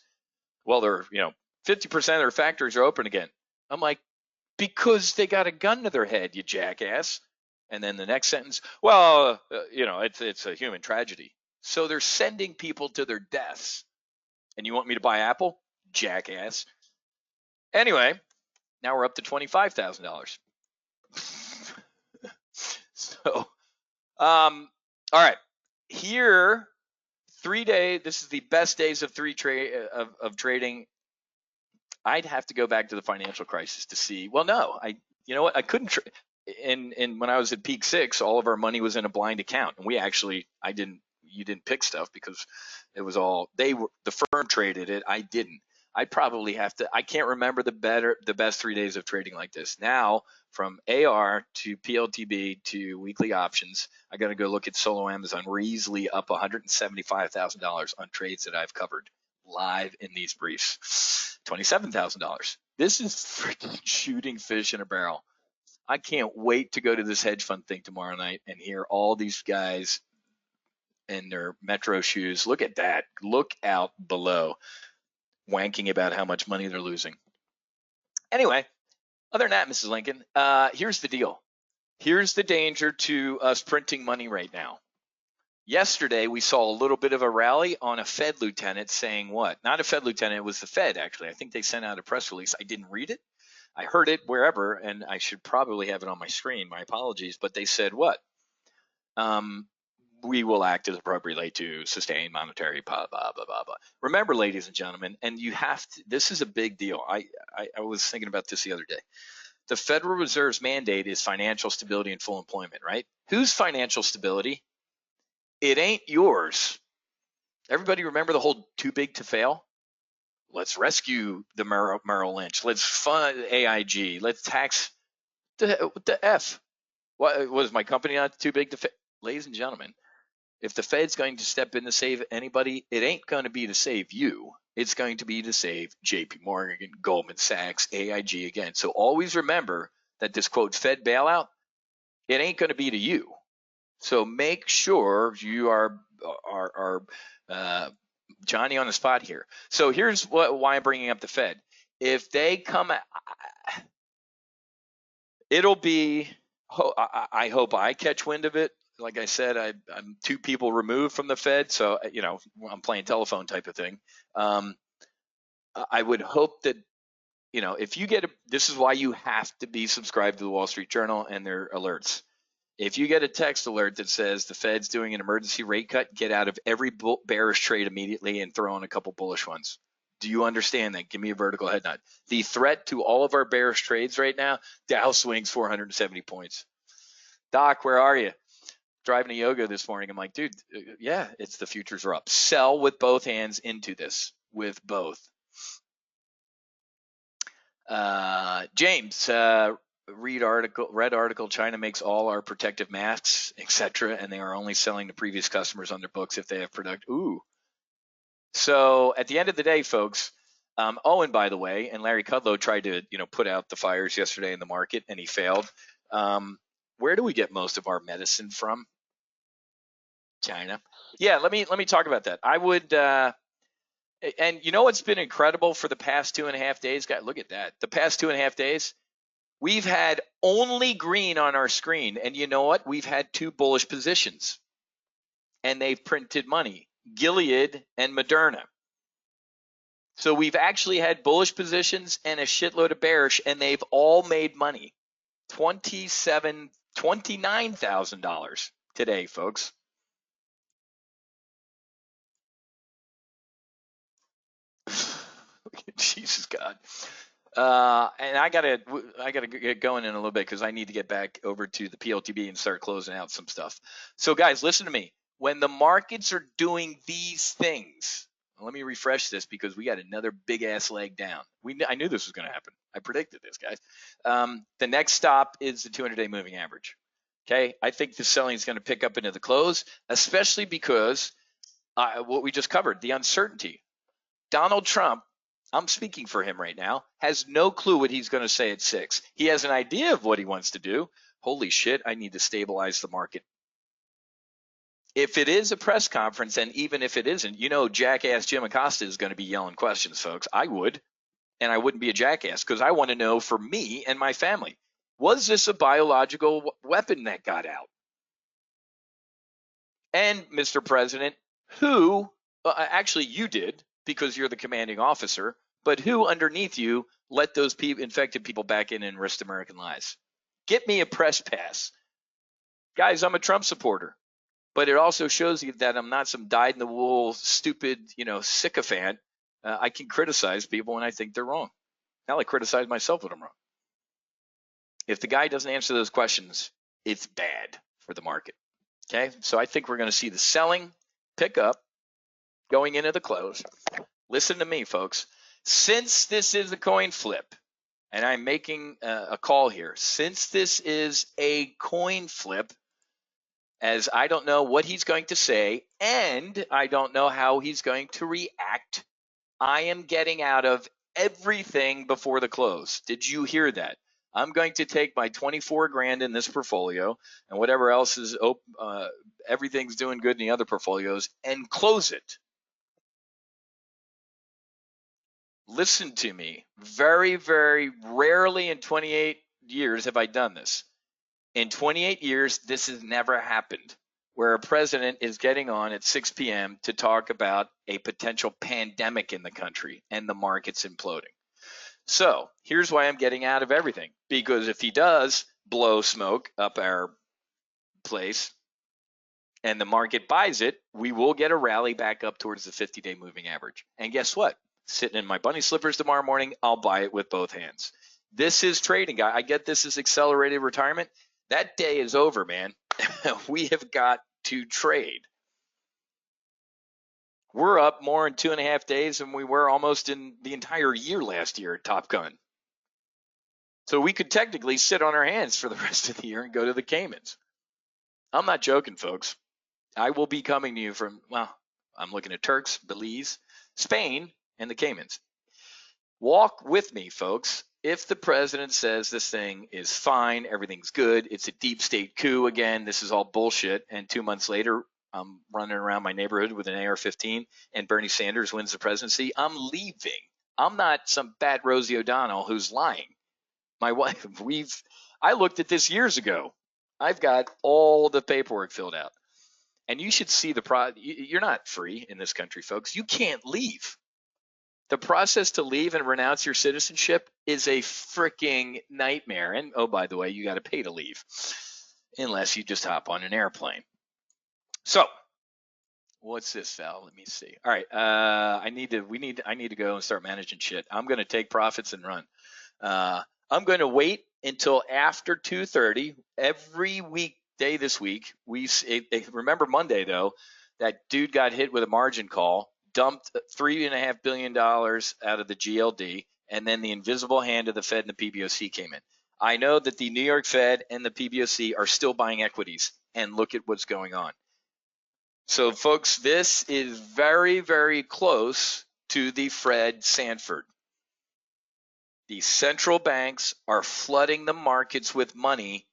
Well, they're, 50% of their factories are open again. I'm like, because they got a gun to their head, you jackass. And then the next sentence, well, it's a human tragedy. So they're sending people to their deaths. And you want me to buy Apple? Jackass. Anyway, now we're up to $25,000. So, all right. Here, 3-day. This is the best days of of trading. I'd have to go back to the financial crisis to see. Well, no, you know what? I couldn't. And when I was at peak 6, all of our money was in a blind account, and you didn't pick stuff because it was all the firm traded it. I didn't. I probably have to. I can't remember the best 3 days of trading like this. Now, from AR to PLTB to weekly options, I got to go look at Solo Amazon. We're easily up $175,000 on trades that I've covered live in these briefs. $27,000. This is freaking shooting fish in a barrel. I can't wait to go to this hedge fund thing tomorrow night and hear all these guys in their Metro shoes. Look at that. Look out below, wanking about how much money they're losing. Anyway, other than that, Mrs. Lincoln, here's the deal. Here's the danger to us printing money right now. Yesterday, we saw a little bit of a rally on a Fed lieutenant saying what? Not a Fed lieutenant, it was the Fed, actually. I think they sent out a press release. I didn't read it. I heard it wherever, and I should probably have it on my screen. My apologies. But they said what? We will act as appropriately to sustain monetary blah, blah, blah, blah, blah. Remember, ladies and gentlemen, and you have to, this is a big deal. I was thinking about this the other day. The Federal Reserve's mandate is financial stability and full employment, right? Whose financial stability? It ain't yours. Everybody remember the whole too big to fail? Let's rescue the Merrill Lynch. Let's fund AIG. Let's tax the F. What was my company not too big to fail? Ladies and gentlemen, if the Fed's going to step in to save anybody, it ain't going to be to save you. It's going to be to save JP Morgan, Goldman Sachs, AIG again. So always remember that this quote Fed bailout, it ain't going to be to you. So make sure you are Johnny on the spot here. So here's why I'm bringing up the Fed. If they come, it'll be. I hope I catch wind of it. Like I said, I'm 2 people removed from the Fed, so I'm playing telephone type of thing. I would hope that if you get this is why you have to be subscribed to the Wall Street Journal and their alerts. If you get a text alert that says the Fed's doing an emergency rate cut, get out of every bearish trade immediately and throw in a couple bullish ones. Do you understand that? Give me a vertical head nod. The threat to all of our bearish trades right now, Dow swings 470 points. Doc, where are you? Driving to yoga this morning. I'm like, dude, yeah, it's the futures are up. Sell with both hands into this, with both. James, read article, China makes all our protective masks, etc., and they are only selling to previous customers on their books if they have product. Ooh. So at the end of the day, folks, and by the way, and Larry Kudlow tried to, put out the fires yesterday in the market, and he failed. Where do we get most of our medicine from? China. Yeah, let me talk about that. I would, and what's been incredible for the past 2.5 days, guys? Look at that. The past 2.5 days, we've had only green on our screen, and you know what? We've had 2 bullish positions, and they've printed money. Gilead and Moderna. So we've actually had bullish positions and a shitload of bearish, and they've all made money. $29,000 today, folks. Jesus God. And I gotta get going in a little bit because I need to get back over to the PLTB and start closing out some stuff. So guys, listen to me. When the markets are doing these things, let me refresh this because we got another big ass leg down. I knew this was going to happen. I predicted this, guys. The next stop is the 200-day moving average. Okay, I think the selling is going to pick up into the close, especially because what we just covered, the uncertainty. Donald Trump, I'm speaking for him right now, has no clue what he's going to say at 6. He has an idea of what he wants to do, holy shit, I need to stabilize the market. If it is a press conference, and even if it isn't, jackass Jim Acosta is going to be yelling questions, folks. I would, and I wouldn't be a jackass because I want to know for me and my family, was this a biological weapon that got out? And Mr. President, who, actually you did because you're the commanding officer, but who underneath you let those infected people back in and risked American lives? Get me a press pass. Guys, I'm a Trump supporter, but it also shows you that I'm not some dyed-in-the-wool, stupid, sycophant. I can criticize people when I think they're wrong. Hell, I criticize myself when I'm wrong. If the guy doesn't answer those questions, it's bad for the market. Okay, so I think we're going to see the selling pick up going into the close. Listen to me, folks. Since this is a coin flip, and I'm making a call here, since this is a coin flip, as I don't know what he's going to say, and I don't know how he's going to react, I am getting out of everything before the close. Did you hear that? I'm going to take my 24 grand in this portfolio and whatever else is everything's doing good in the other portfolios and close it. Listen to me. Very, very rarely in 28 years have I done this. In 28 years, this has never happened, where a president is getting on at 6 p.m. to talk about a potential pandemic in the country and the markets imploding. So here's why I'm getting out of everything, because if he does blow smoke up our place and the market buys it, we will get a rally back up towards the 50-day moving average. And guess what? Sitting in my bunny slippers tomorrow morning, I'll buy it with both hands. This is trading, guy. I get this is accelerated retirement. That day is over, man. We have got to trade. We're up more in 2.5 days than we were almost in the entire year last year at Top Gun. So we could technically sit on our hands for the rest of the year and go to the Caymans. I'm not joking, folks. I will be coming to you from, I'm looking at Turks, Belize, Spain, and the Caymans. Walk with me, folks. If the president says this thing is fine, everything's good, it's a deep state coup again, this is all bullshit, and 2 months later, I'm running around my neighborhood with an AR-15 and Bernie Sanders wins the presidency, I'm leaving. I'm not some bad Rosie O'Donnell who's lying. My wife, I looked at this years ago. I've got all the paperwork filled out. And you should see you're not free in this country, folks. You can't leave. The process to leave and renounce your citizenship is a freaking nightmare. And oh, by the way, you got to pay to leave unless you just hop on an airplane. So what's this, Val? Let me see. All right. I need to go and start managing shit. I'm going to take profits and run. I'm going to wait until after 2:30 every weekday this week. Remember Monday though, that dude got hit with a margin call, dumped $3.5 billion out of the GLD, and then the invisible hand of the Fed and the PBOC came in. I know that the New York Fed and the PBOC are still buying equities, and look at what's going on. So, folks, this is very, very close to the Fred Sanford. The central banks are flooding the markets with money,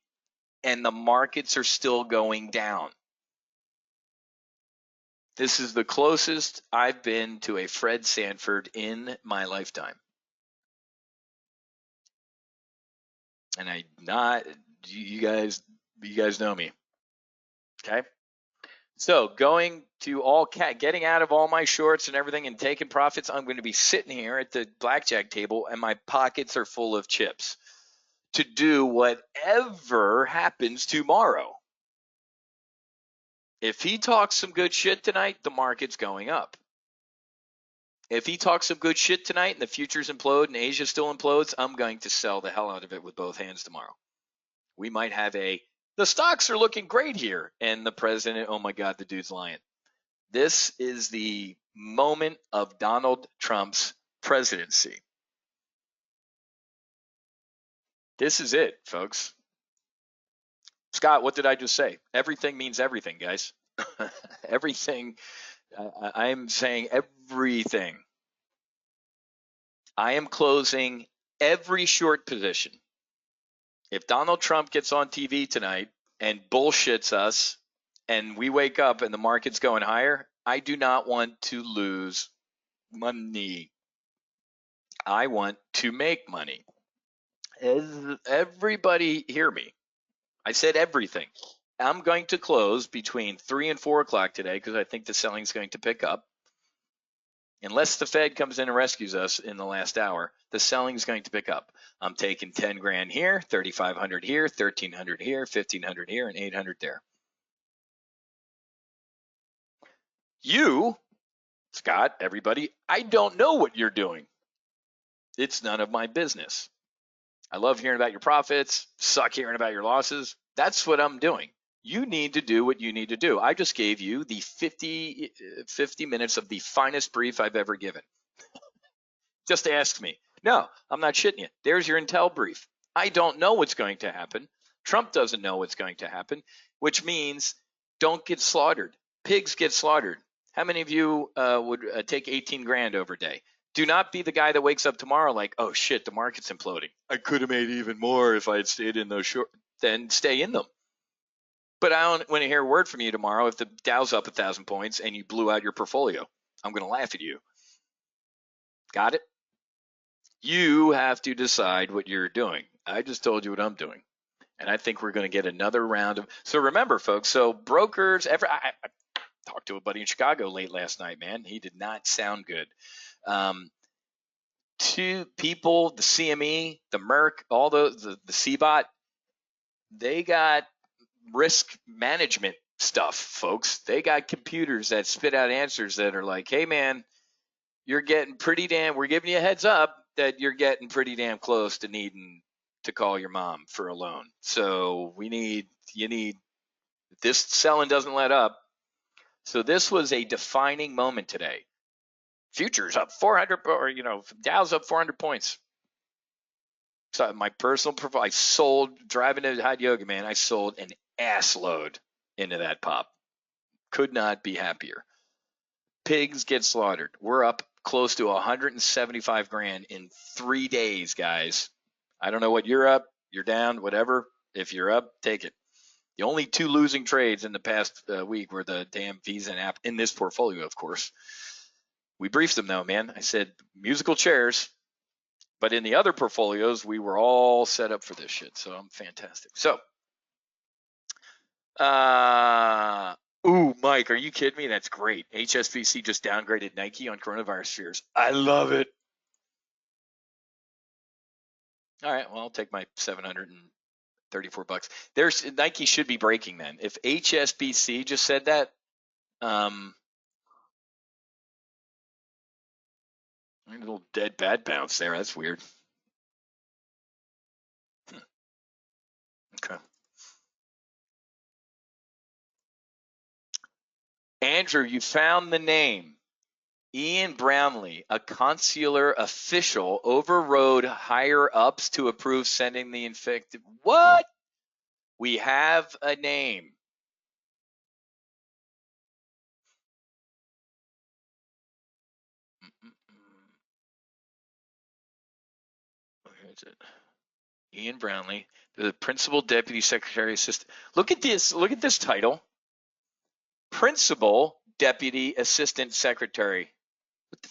and the markets are still going down. This is the closest I've been to a Fred Sanford in my lifetime. And you guys know me. Okay? So getting out of all my shorts and everything and taking profits, I'm going to be sitting here at the blackjack table and my pockets are full of chips to do whatever happens tomorrow. If he talks some good shit tonight, the market's going up. If he talks some good shit tonight and the futures implode and Asia still implodes, I'm going to sell the hell out of it with both hands tomorrow. We might have the stocks are looking great here, and the president, oh my God, the dude's lying. This is the moment of Donald Trump's presidency. This is it, folks. Scott, what did I just say? Everything means everything, guys. Everything. I'm saying everything. I am closing every short position If Donald Trump gets on TV tonight and bullshits us and we wake up and the market's going higher, I do not want to lose money. I want to make money. Everybody hear me. I said everything. I'm going to close between 3 and 4 o'clock today because I think the selling is going to pick up. Unless the Fed comes in and rescues us in the last hour, the selling is going to pick up. I'm taking 10 grand here, 3,500 here, 1,300 here, 1,500 here, and 800 there. You, Scott, everybody, I don't know what you're doing. It's none of my business. I love hearing about your profits, suck hearing about your losses. That's what I'm doing. You need to do what you need to do. I just gave you the 50 minutes of the finest brief I've ever given. Just ask me. No, I'm not shitting you. There's your intel brief. I don't know what's going to happen. Trump doesn't know what's going to happen, which means don't get slaughtered. Pigs get slaughtered. How many of you would take 18 grand over a day? Do not be the guy that wakes up tomorrow like, oh shit, the market's imploding. I could have made even more if I had stayed in those short. Then stay in them. But I don't want to hear a word from you tomorrow if the Dow's up 1,000 points and you blew out your portfolio. I'm going to laugh at you. Got it? You have to decide what you're doing. I just told you what I'm doing. And I think we're going to get another round of. So remember, folks, so brokers, I talked to a buddy in Chicago late last night, man. He did not sound good. Two people, the CME, the Merck, all the CBOT, they got risk management stuff, folks. They got computers that spit out answers that are like, hey, man, you're getting pretty damn, we're giving you a heads up that you're getting pretty damn close to needing to call your mom for a loan. So you need, this selling doesn't let up. So this was a defining moment today. Futures up 400, or, Dow's up 400 points. So my personal profile, I sold, driving to Hot Yoga, man, I sold an ass load into that pop. Could not be happier. Pigs get slaughtered. We're up close to 175 grand in 3 days, guys. I don't know what you're up, you're down, whatever. If you're up, take it. The only 2 losing trades in the past week were the damn Visa and app in this portfolio, of course. We briefed them though, man. I said musical chairs, but in the other portfolios, we were all set up for this shit. So I'm fantastic. So, ooh, Mike, are you kidding me? That's great. HSBC just downgraded Nike on coronavirus fears. I love it. All right, well, I'll take my $734. There's Nike should be breaking then. If HSBC just said that, a little dead bad bounce there. That's weird. Okay. Andrew, you found the name. Ian Brownlee, a consular official, overrode higher ups to approve sending the infected. What? We have a name. Where is it? Ian Brownlee, the Principal Deputy Secretary Assistant. Look at this. Look at this title. Principal Deputy Assistant Secretary. What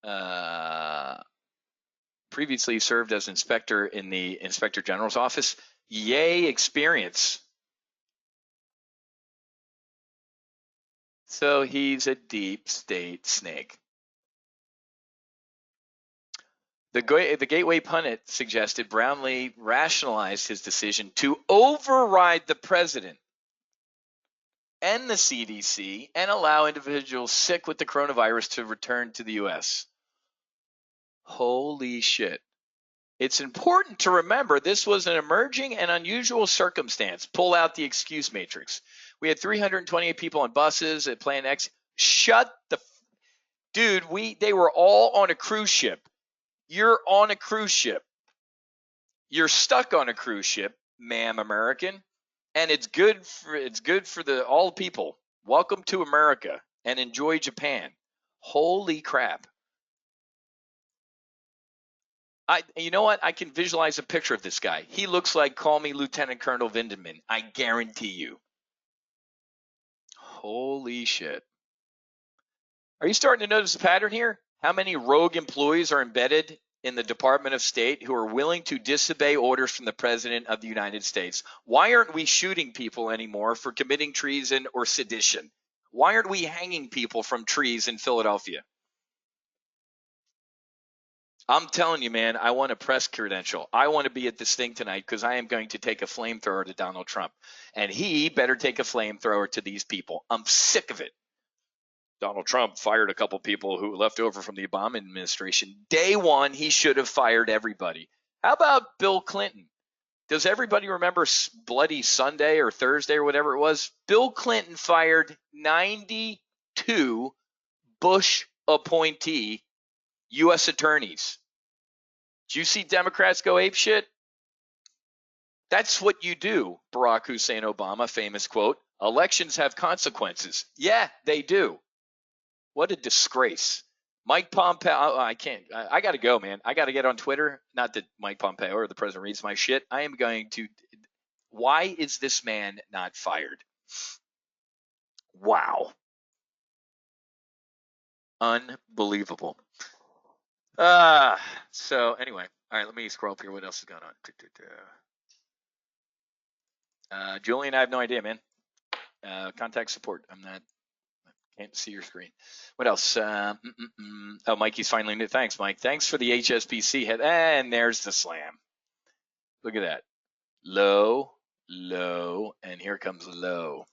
the previously served as inspector in the Inspector General's office. Yay, experience. So he's a deep state snake. The Gateway Pundit suggested Brownlee rationalized his decision to override the president and the CDC and allow individuals sick with the coronavirus to return to the U.S. Holy shit. It's important to remember this was an emerging and unusual circumstance. Pull out the excuse matrix. We had 328 people on buses at Plan X. Shut the dude, they were all on a cruise ship. You're on a cruise ship. You're stuck on a cruise ship, ma'am American, and it's good for all people. Welcome to America and enjoy Japan. Holy crap. You know what? I can visualize a picture of this guy. He looks like, call me Lieutenant Colonel Vindeman. I guarantee you. Holy shit. Are you starting to notice a pattern here? How many rogue employees are embedded in the Department of State who are willing to disobey orders from the President of the United States? Why aren't we shooting people anymore for committing treason or sedition? Why aren't we hanging people from trees in Philadelphia? I'm telling you, man, I want a press credential. I want to be at this thing tonight because I am going to take a flamethrower to Donald Trump. And he better take a flamethrower to these people. I'm sick of it. Donald Trump fired a couple people who left over from the Obama administration. Day one, he should have fired everybody. How about Bill Clinton? Does everybody remember Bloody Sunday or Thursday or whatever it was? Bill Clinton fired 92 Bush appointee U.S. attorneys. Do you see Democrats go apeshit? That's what you do, Barack Hussein Obama, famous quote. Elections have consequences. Yeah, they do. What a disgrace. Mike Pompeo, I can't, I got to go, man. I got to get on Twitter. Not that Mike Pompeo or the president reads my shit. I am going to, why is this man not fired? Wow. Unbelievable. So anyway, all right, let me scroll up here. What else is going on? Julian, I have no idea, man. Contact support. Can't see your screen. What else? Oh, Mikey's finally new. Thanks, Mike. Thanks for the HSBC head. And there's the slam. Look at that. Low, low, and here comes low.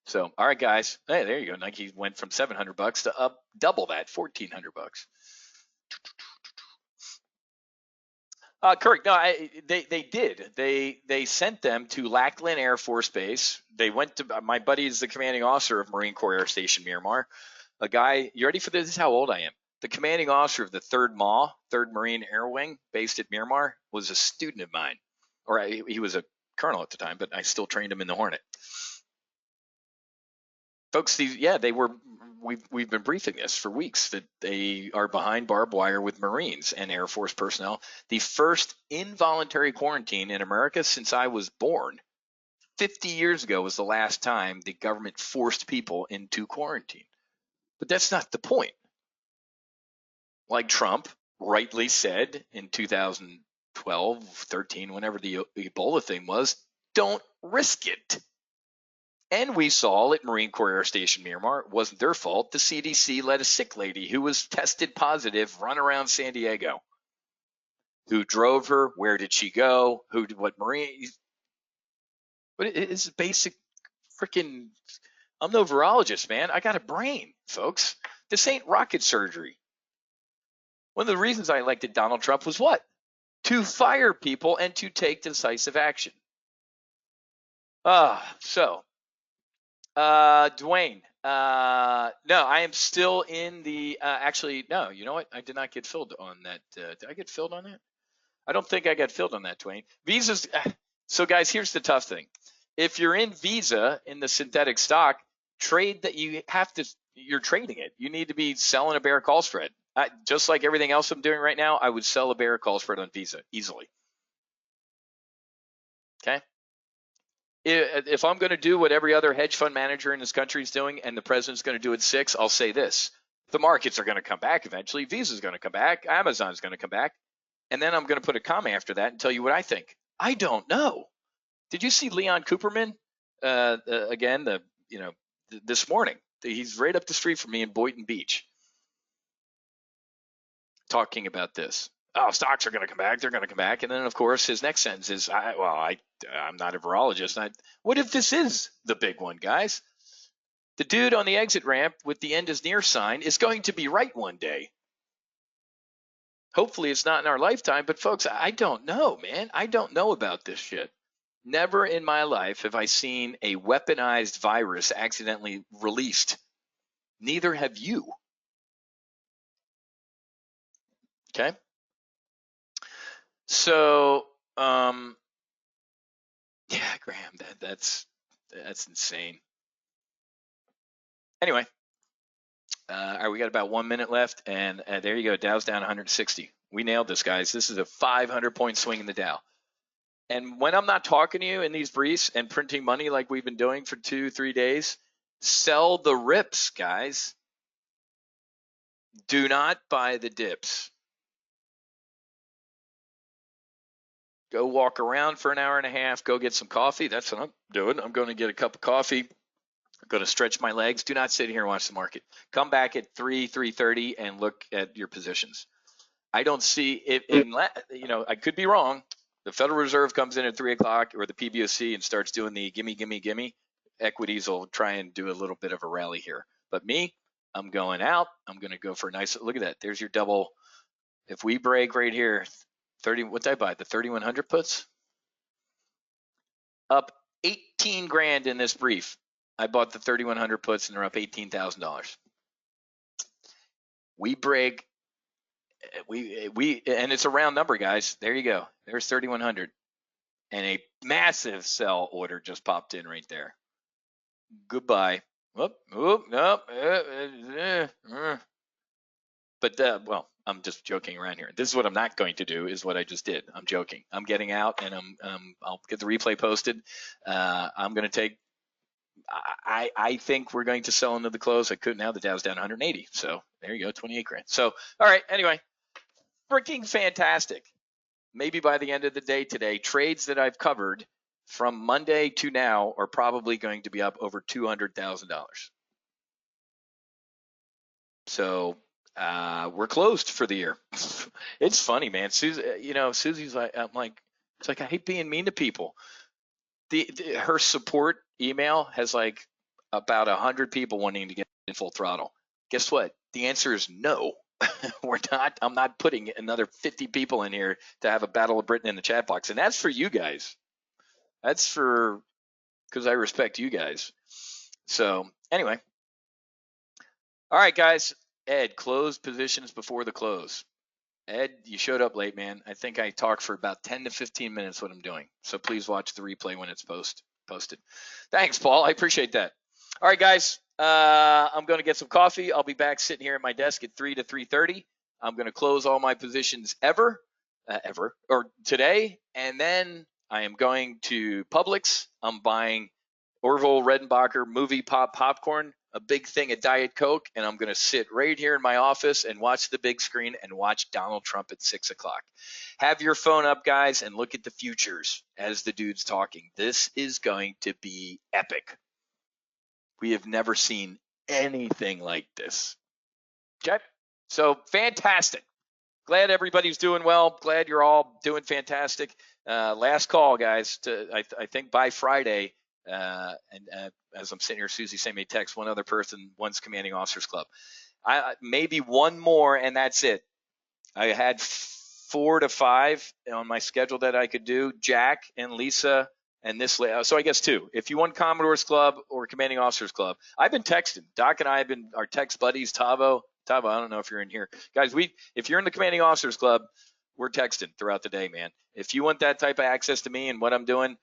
So, all right, guys. Hey, there you go. Nike went from $700 to up double that, $1,400. Kirk, no, they did. They sent them to Lackland Air Force Base. They went to my buddy is the commanding officer of Marine Corps Air Station Miramar. A guy, you ready for this? This is how old I am. The commanding officer of the 3rd MAW, 3rd Marine Air Wing, based at Miramar, was a student of mine. Or he was a colonel at the time, but I still trained him in the Hornet. Folks, they were. We've been briefing this for weeks that they are behind barbed wire with Marines and Air Force personnel. The first involuntary quarantine in America since I was born, 50 years ago, was the last time the government forced people into quarantine. But that's not the point. Like Trump rightly said in 2012, 13, whenever the Ebola thing was, don't risk it. And we saw at Marine Corps Air Station Miramar, it wasn't their fault. The CDC let a sick lady who was tested positive run around San Diego. Who drove her? Where did she go? What Marine? But it's basic freaking. I'm no virologist, man. I got a brain, folks. This ain't rocket surgery. One of the reasons I elected Donald Trump was what? To fire people and to take decisive action. Dwayne, no, I am still in the, actually, no, you know what? I did not get filled on that. Did I get filled on that? I don't think I got filled on that, Dwayne. Visas. So guys, here's the tough thing. If you're in Visa in the synthetic stock trade that you're trading it. You need to be selling a bear call spread. Just like everything else I'm doing right now, I would sell a bear call spread on Visa easily. Okay. If I'm going to do what every other hedge fund manager in this country is doing and the president's going to do at 6, I'll say this. The markets are going to come back eventually. Visa's going to come back. Amazon's going to come back. And then I'm going to put a comma after that and tell you what I think. I don't know. Did you see Leon Cooperman again? This morning. He's right up the street from me in Boynton Beach talking about this. Oh, stocks are going to come back. They're going to come back. And then, of course, his next sentence is, I'm not a virologist. What if this is the big one, guys? The dude on the exit ramp with the end is near sign is going to be right one day. Hopefully it's not in our lifetime, but folks, I don't know, man. I don't know about this shit. Never in my life have I seen a weaponized virus accidentally released. Neither have you. Okay? So, yeah, Graham, that's insane. Anyway, All right, we got about 1 minute left, and there you go. Dow's down 160. We nailed this, guys. This is a 500-point swing in the Dow. And when I'm not talking to you in these briefs and printing money like we've been doing for 2-3 days, sell the rips, guys. Do not buy the dips. Go walk around for an hour and a half. Go get some coffee. That's what I'm doing. I'm going to get a cup of coffee. I'm going to stretch my legs. Do not sit here and watch the market. Come back at 3:30 and look at your positions. I don't see it. I could be wrong. The Federal Reserve comes in at 3 o'clock, or the PBOC, and starts doing the gimme. Equities will try and do a little bit of a rally here. But me, I'm going out. I'm going to go for a nice look at that. There's your double. If we break right here, 30. What did I buy? The 3100 puts up 18 grand in this brief. I bought the 3100 puts, and they're up $18,000. We break. And it's a round number, guys. There you go. There's 3,100, and a massive sell order just popped in right there. Goodbye. But well, I'm just joking around here. This is what I'm not going to do. Is what I just did. I'm joking. I'm getting out, and I'll get the replay posted. I'm going to take. I think we're going to sell into the close. I couldn't. Now the Dow's down 180. So there you go, 28 grand. So all right. Anyway. Freaking fantastic. Maybe by the end of the day today, trades that I've covered from Monday to now are probably going to be up over $200,000. So we're closed for the year. It's funny, man. Susie's like, I'm like, it's like I hate being mean to people. Her support email has like about 100 people wanting to get in full throttle. Guess what? The answer is no. We're not. I'm not putting another 50 people in here to have a Battle of Britain in the chat box, and that's for you guys. That's because I respect you guys. So anyway, all right, guys. Ed, close positions before the close. Ed, you showed up late, man. I think I talked for about 10 to 15 minutes what I'm doing. So please watch the replay when it's posted. Thanks, Paul. I appreciate that. All right, guys. I'm going to get some coffee. I'll be back sitting here at my desk at 3 to 3:30. I'm going to close all my positions or today, and then I am going to Publix. I'm buying Orville Redenbacher movie popcorn, a big thing of Diet Coke, and I'm going to sit right here in my office and watch the big screen and watch Donald Trump at 6 o'clock. Have your phone up, guys, and look at the futures as the dude's talking. This is going to be epic. We have never seen anything like this. Okay, so fantastic. Glad everybody's doing well. Glad you're all doing fantastic. Last call, guys. I think by Friday, as I'm sitting here, Susie sent me a text. One other person, one's Commanding Officers Club. Maybe one more, and that's it. I had 4 to 5 on my schedule that I could do. Jack and Lisa. And this, so I guess 2. If you want Commodore's Club or Commanding Officers Club, I've been texting. Doc and I have been our text buddies. Tavo, I don't know if you're in here, guys. If you're in the Commanding Officers Club, we're texting throughout the day, man. If you want that type of access to me and what I'm doing,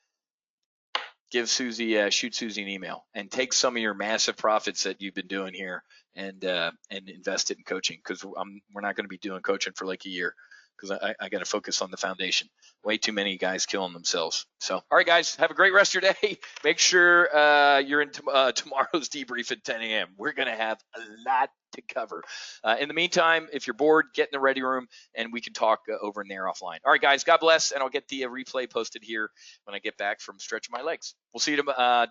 shoot Susie an email and take some of your massive profits that you've been doing here and invest it in coaching, because we're not going to be doing coaching for like a year. Because I got to focus on the foundation. Way too many guys killing themselves. So, all right, guys, have a great rest of your day. Make sure you're in tomorrow's debrief at 10 a.m. We're going to have a lot to cover. In the meantime, if you're bored, get in the ready room, and we can talk over in there offline. All right, guys, God bless, and I'll get the replay posted here when I get back from stretching my legs. We'll see you tomorrow.